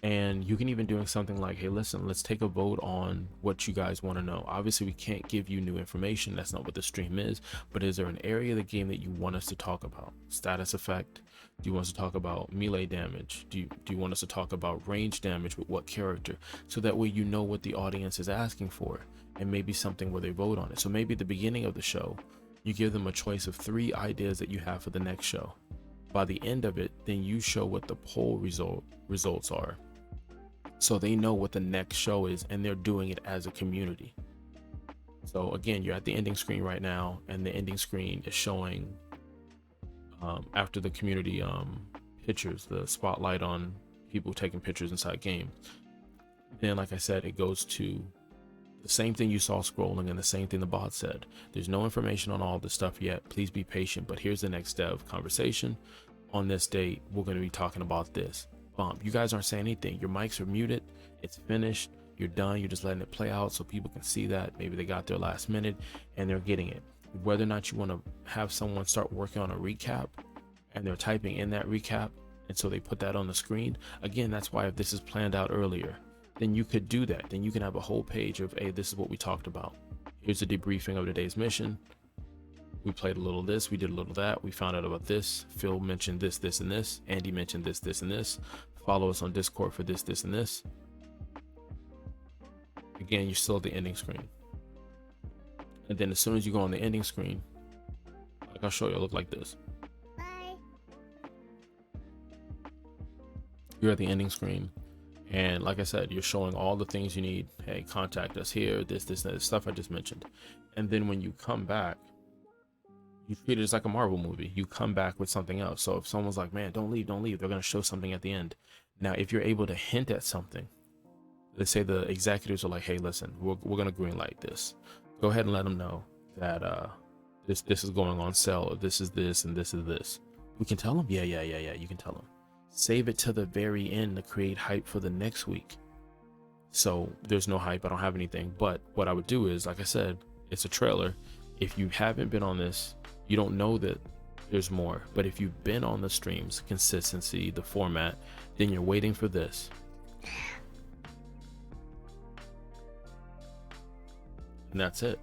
A: And you can even do something like, hey, listen, let's take a vote on what you guys want to know. Obviously, we can't give you new information. That's not what the stream is. But is there an area of the game that you want us to talk about? Status effect? Do you want us to talk about melee damage? Do you want us to talk about range damage with what character? So that way you know what the audience is asking for, and maybe something where they vote on it. So maybe at the beginning of the show, you give them a choice of 3 ideas that you have for the next show. By the end of it, then you show what the poll results are, so they know what the next show is, and they're doing it as a community. So again, you're at the ending screen right now, and the ending screen is showing after the community pictures, the spotlight on people taking pictures inside game. Then, like I said, it goes to the same thing you saw scrolling and the same thing the bot said. There's no information on all this stuff yet. Please be patient, but here's the next dev conversation. On this date, we're going to be talking about this. You guys aren't saying anything. Your mics are muted. It's finished. You're done. You're just letting it play out so people can see that. Maybe they got there last minute and they're getting it. Whether or not you want to have someone start working on a recap and they're typing in that recap, and so they put that on the screen. Again, that's why if this is planned out earlier, then you could do that. Then you can have a whole page of, hey, this is what we talked about. Here's a debriefing of today's mission. We played a little this, we did a little that, we found out about this. Phil mentioned this, this, and this. Andy mentioned this, this, and this. Follow us on Discord for this, this, and this. Again, you're still at the ending screen. And then as soon as you go on the ending screen, like I'll show you, it'll look like this.
B: Bye.
A: You're at the ending screen. And like I said, you're showing all the things you need. Hey, contact us here, this, this, and that stuff I just mentioned. And then when you come back, You treat it as like a Marvel movie. You come back with something else. So if someone's like, man, don't leave, they're going to show something at the end. Now, if you're able to hint at something, let's say the executives are like, hey, listen, we're going to green light this. Go ahead and let them know that this is going on sale, or this is this and this is this. We can tell them, yeah, you can tell them. Save it to the very end to create hype for the next week. So there's no hype, I don't have anything. But what I would do is, like I said, it's a trailer. If you haven't been on this, you don't know that there's more. But if you've been on the streams, consistency, the format, then you're waiting for this. And that's it.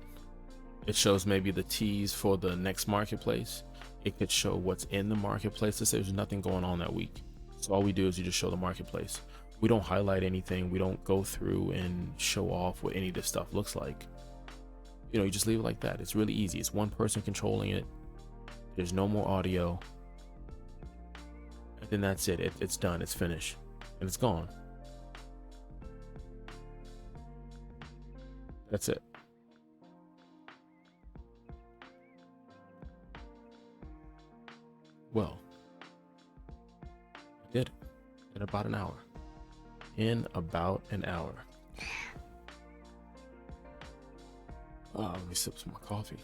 A: It shows maybe the tease for the next marketplace. It could show what's in the marketplace. Let's say there's nothing going on that week. So all we do is you just show the marketplace. We don't highlight anything. We don't go through and show off what any of this stuff looks like. You know, you just leave it like that. It's really easy. It's one person controlling it. There's no more audio. And then that's it. It's done. It's finished. And it's gone. That's it. Well, I did it in about an hour. Let me sip some more coffee.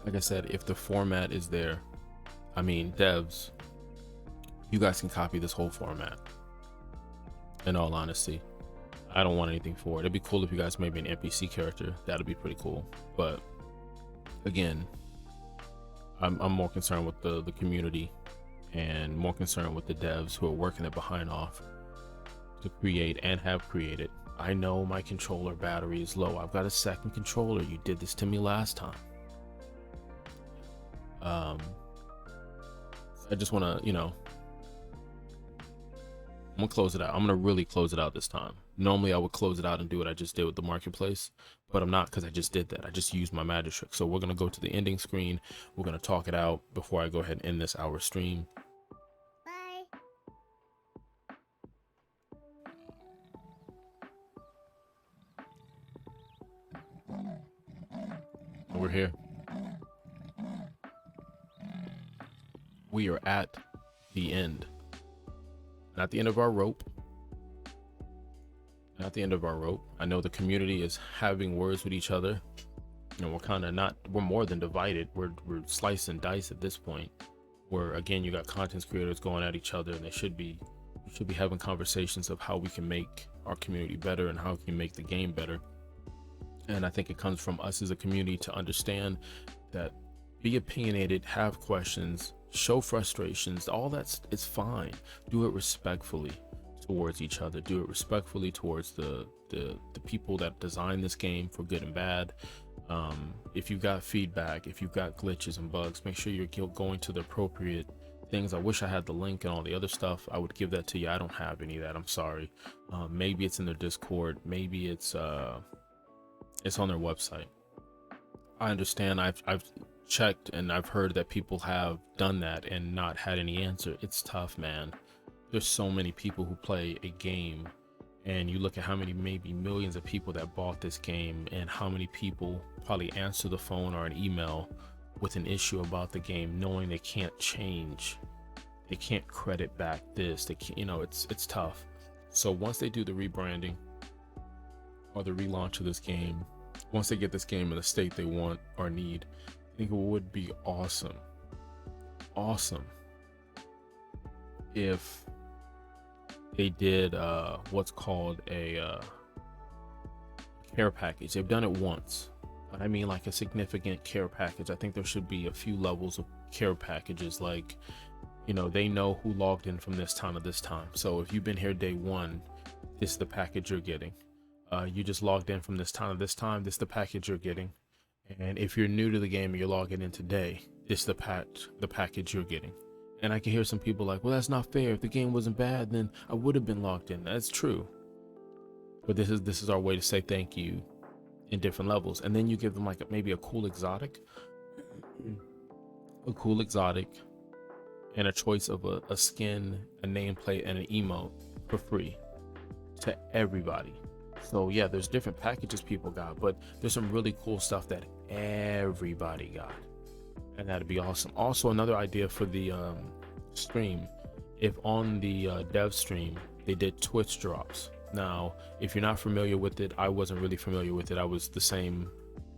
A: Like I said, if the format is there, I mean, devs, you guys can copy this whole format. In all honesty, I don't want anything for it. It'd be cool if you guys made me an NPC character. That'd be pretty cool. But again, I'm more concerned with the community and more concerned with the devs who are working it behind off to create and have created. I know my controller battery is low. I've got a second controller. You did this to me last time. I just want to, I'm gonna close it out. I'm gonna really close it out this time. Normally I would close it out and do what I just did with the marketplace, but I'm not, because I just did that. I just used my magic trick. So we're gonna go to the ending screen. We're gonna talk it out before I go ahead and end this hour stream. Bye. We're here. We are at the end. Not the end of our rope. Not the end of our rope. I know the community is having words with each other. You know, we're more than divided. We're slice and dice at this point. Where again, you got content creators going at each other, and we should be having conversations of how we can make our community better and how we can make the game better. And I think it comes from us as a community to understand that be opinionated, have questions, show frustrations, all it's fine. Do it respectfully towards each other. Do it respectfully towards the people that design this game, for good and bad. If you've got feedback, if you've got glitches and bugs, make sure you're going to the appropriate things. I wish I had the link and all the other stuff. I would give that to you. I don't have any of that. I'm sorry. Maybe it's in their Discord. Maybe it's on their website. I understand. I've checked and I've heard that people have done that and not had any answer. It's tough, man. There's so many people who play a game, and you look at how many, maybe millions of people that bought this game, and how many people probably answer the phone or an email with an issue about the game, knowing they can't change, they can't credit back this, they can't, it's tough. So once they do the rebranding or the relaunch of this game, once they get this game in the state they want or need, I think it would be awesome if they did what's called a care package. They've done it once, but I mean like a significant care package. I think there should be a few levels of care packages, like, they know who logged in from this time to this time. So if you've been here day one, this is the package you're getting. You just logged in from this time to this time, this is the package you're getting. And if you're new to the game and you're logging in today, this is the package you're getting. And I can hear some people like, well, that's not fair. If the game wasn't bad, then I would have been logged in. That's true. But this is our way to say thank you in different levels. And then you give them like maybe a cool exotic, and a choice of a skin, a nameplate, and an emote. for free to everybody. So yeah, there's different packages people got, but there's some really cool stuff that everybody got, and that'd be awesome. Also, another idea for the stream, if on the dev stream they did Twitch drops. Now, if you're not familiar with it, I wasn't really familiar with it. I was the same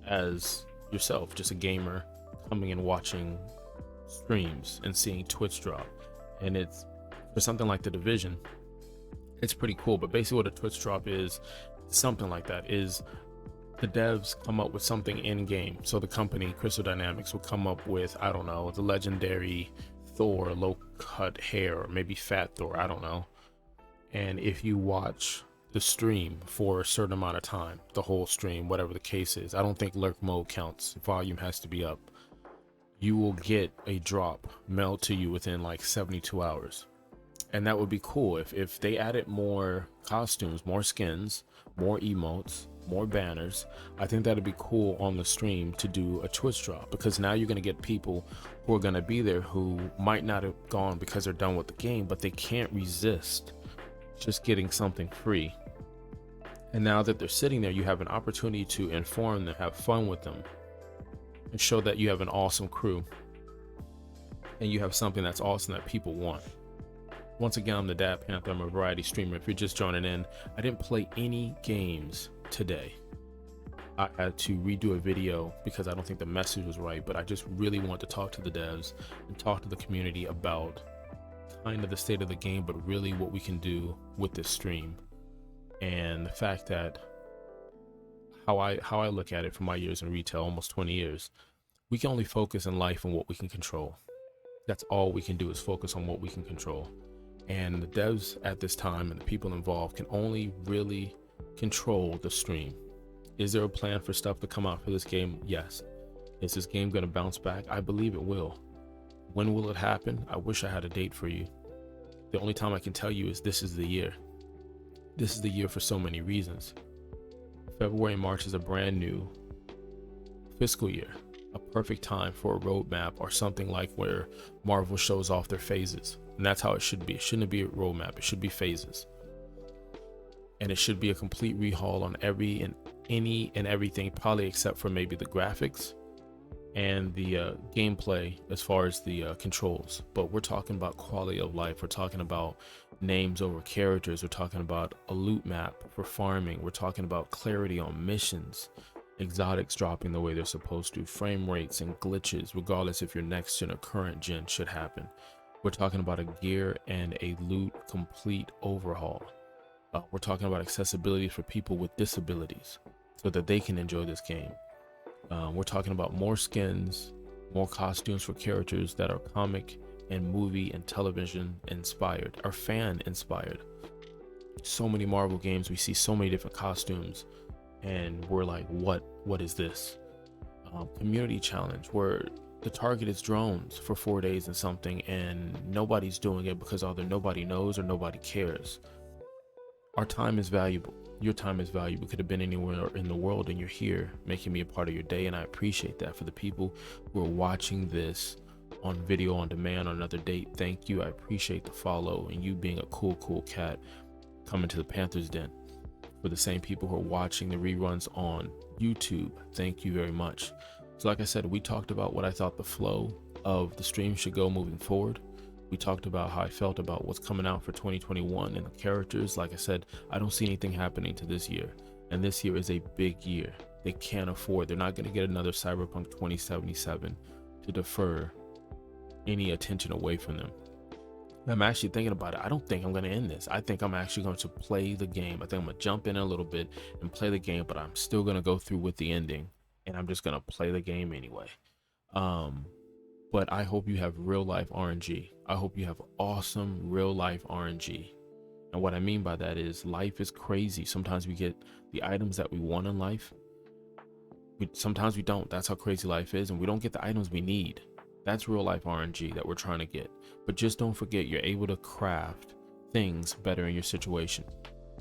A: as yourself, just a gamer coming and watching streams and seeing Twitch drop. And it's for something like The Division, it's pretty cool. But basically what a Twitch drop is, something like that, is the devs come up with something in game. So the company Crystal Dynamics will come up with, I don't know, the legendary Thor low cut hair, or maybe fat Thor, I don't know. And if you watch the stream for a certain amount of time, the whole stream, whatever the case is, I don't think lurk mode counts, volume has to be up, you will get a drop mailed to you within like 72 hours. And that would be cool if they added more costumes, more skins, more emotes, more banners. I think that'd be cool on the stream to do a Twitch drop, because now you're going to get people who are going to be there who might not have gone because they're done with the game, but they can't resist just getting something free. And now that they're sitting there, you have an opportunity to inform them, have fun with them, and show that you have an awesome crew and you have something that's awesome that people want. Once again, I'm the Dadadpanther. I'm a variety streamer. If you're just joining in, I didn't play any games today. I had to redo a video because I don't think the message was right, but I just really want to talk to the devs and talk to the community about kind of the state of the game, but really what we can do with this stream. And the fact that how I look at it from my years in retail, almost 20 years, we can only focus in life on what we can control. That's all we can do, is focus on what we can control. And the devs at this time and the people involved can only really control the stream. Is there a plan for stuff to come out for this game? Yes. Is this game going to bounce back? I believe it will. When will it happen? I wish I had a date for you. The only time I can tell you is this is the year. This is the year for so many reasons. February and March is a brand new fiscal year, a perfect time for a roadmap or something like where Marvel shows off their phases. And that's how it should be. It shouldn't be a roadmap. It should be phases. And it should be a complete rehaul on any and everything, probably except for maybe the graphics and the gameplay as far as the controls. But we're talking about quality of life. We're talking about names over characters. We're talking about a loot map for farming. We're talking about clarity on missions, exotics dropping the way they're supposed to, frame rates and glitches, regardless if your next gen or current gen should happen. We're talking about a gear and a loot complete overhaul. We're talking about accessibility for people with disabilities so that they can enjoy this game. We're talking about more skins, more costumes for characters that are comic and movie and television inspired, or fan inspired. So many Marvel games, we see so many different costumes and we're like, what is this? Community challenge where the target is drones for 4 days and something, and nobody's doing it because either nobody knows or nobody cares. Our time is valuable. Your time is valuable. It could have been anywhere in the world, and you're here making me a part of your day, and I appreciate that. For the people who are watching this on video on demand on another date, thank you. I appreciate the follow and you being a cool cat coming to the Panther's Den. For the same people who are watching the reruns on YouTube, thank you very much. So like I said, we talked about what I thought the flow of the stream should go moving forward. We talked about how I felt about what's coming out for 2021 and the characters. Like I said, I don't see anything happening to this year. And this year is a big year. They can't afford. They're not going to get another Cyberpunk 2077 to defer any attention away from them. I'm actually thinking about it. I don't think I'm going to end this. I think I'm actually going to play the game. I think I'm going to jump in a little bit and play the game, but I'm still going to go through with the ending, and I'm just going to play the game anyway. But I hope you have real life RNG. I hope you have awesome real life RNG. And what I mean by that is life is crazy. Sometimes we get the items that we want in life. Sometimes we don't. That's how crazy life is. And we don't get the items we need. That's real life RNG that we're trying to get. But just don't forget, you're able to craft things better in your situation.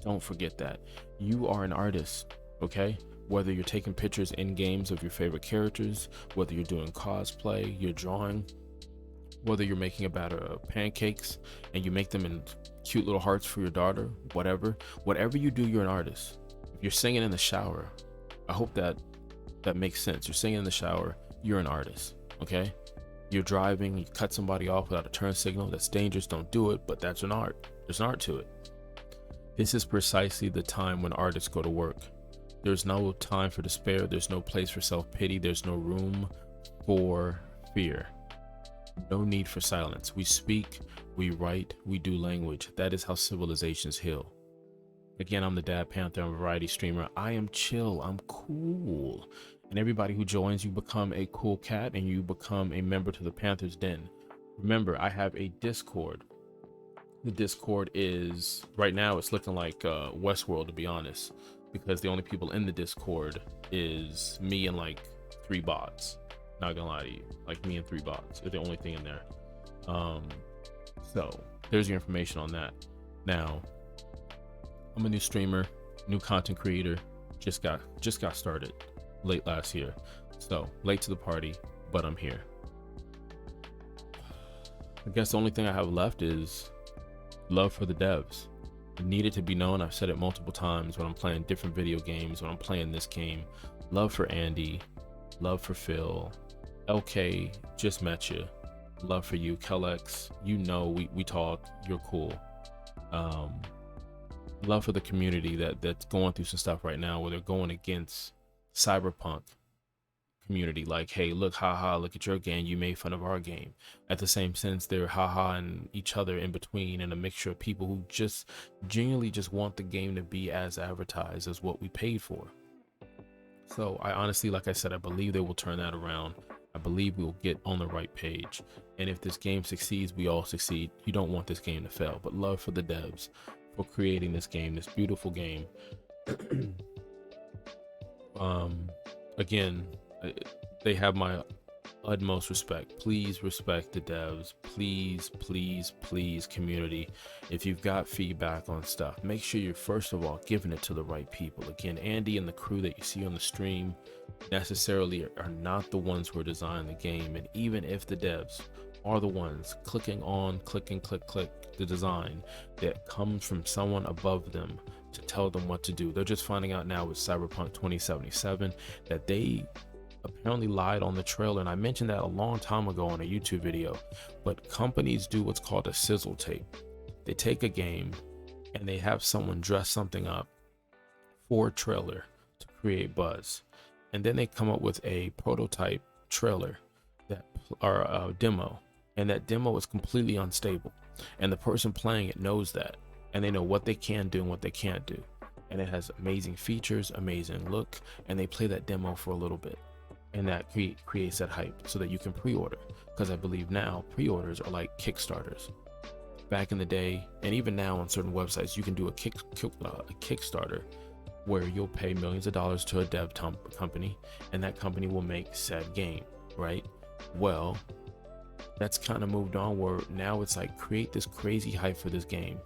A: Don't forget that. You are an artist, okay? Whether you're taking pictures in games of your favorite characters, whether you're doing cosplay, you're drawing, whether you're making a batter of pancakes and you make them in cute little hearts for your daughter, whatever you do, you're an artist. If you're singing in the shower, I hope that makes sense. You're singing in the shower, you're an artist. Okay, you're driving, you cut somebody off without a turn signal, that's dangerous, don't do it, but that's an art. There's an art to it. This is precisely the time when artists go to work. There's no time for despair, there's no place for self-pity, there's no room for fear, no need for silence. We speak, we write, we do language. That is how civilizations heal. Again, I'm the Dadadpanther, I'm a variety streamer. I am chill, I'm cool. And everybody who joins, you become a cool cat and you become a member to the Panther's Den. Remember, I have a Discord. The Discord is, right now it's looking like Westworld, to be honest, because the only people in the Discord is me and like 3 bots. Not gonna lie to you, like me and 3 bots are the only thing in there. So there's your information on that. Now, I'm a new streamer, new content creator, just got started late last year, so late to the party, but I'm here. I guess the only thing I have left is love for the devs. It needed to be known. I've said it multiple times when I'm playing different video games, when I'm playing this game. Love for Andy, love for Phil, LK, just met you. Love for you, Kellex, you know, we talk, you're cool. Love for the community that's going through some stuff right now where they're going against cyberpunk community, like, hey, look, haha, look at your game, you made fun of our game. At the same sense, they're haha and each other in between, and a mixture of people who just genuinely just want the game to be as advertised as what we paid for. So I honestly, like I said, I believe they will turn that around. I believe we'll get on the right page, and if this game succeeds, we all succeed. You don't want this game to fail, but love for the devs for creating this game, this beautiful game. Again, they have my utmost respect. Please respect the devs. Please, please, please, community. If you've got feedback on stuff, make sure you're first of all giving it to the right people. Again, Andy and the crew that you see on the stream necessarily are not the ones who are designing the game, and even if the devs are the ones click the design, that comes from someone above them to tell them what to do. They're just finding out now with Cyberpunk 2077 that they apparently lied on the trailer, and I mentioned that a long time ago on a YouTube video. But companies do what's called a sizzle tape. They take a game and they have someone dress something up for a trailer to create buzz, and then they come up with a prototype trailer or a demo, and that demo is completely unstable, and the person playing it knows that, and they know what they can do and what they can't do, and it has amazing features, amazing look, and they play that demo for a little bit, and that creates that hype so that you can pre-order, because I believe now pre-orders are like Kickstarters. Back in the day, and even now on certain websites, you can do a Kickstarter where you'll pay millions of dollars to a dev company, and that company will make said game, right? Well, that's kind of moved on, where now it's like, create this crazy hype for this game.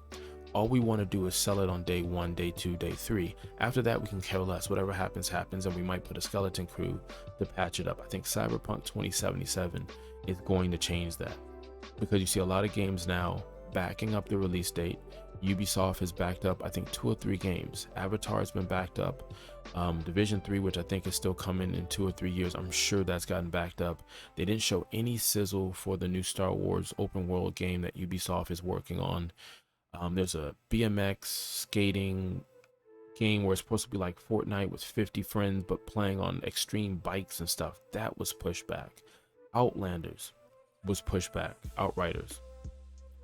A: All we want to do is sell it on day 1, day 2, day 3. After that, we can care less. Whatever happens, happens, and we might put a skeleton crew to patch it up. I think Cyberpunk 2077 is going to change that, because you see a lot of games now backing up the release date. Ubisoft has backed up, I think, 2 or 3 games. Avatar's been backed up. Division 3, which I think is still coming in 2 or 3 years, I'm sure that's gotten backed up. They didn't show any sizzle for the new Star Wars open world game that Ubisoft is working on. There's a BMX skating game where it's supposed to be like Fortnite with 50 friends but playing on extreme bikes and stuff. That was pushed back. Outlanders was pushed back. Outriders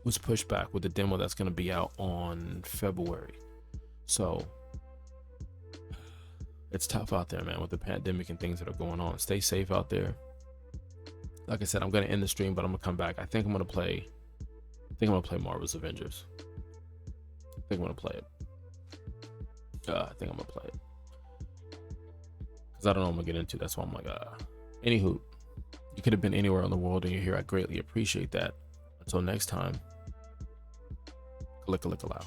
A: was pushed back with a demo that's going to be out on February. So it's tough out there, man, with the pandemic and things that are going on. Stay safe out there. Like I said, I'm going to end the stream, but I'm going to come back. I think I'm going to play Marvel's Avengers. I think I'm going to play it. Because I don't know what I'm going to get into. That's why I'm like, Anywho, you could have been anywhere in the world and you're here. I greatly appreciate that. Until next time, lick a loud.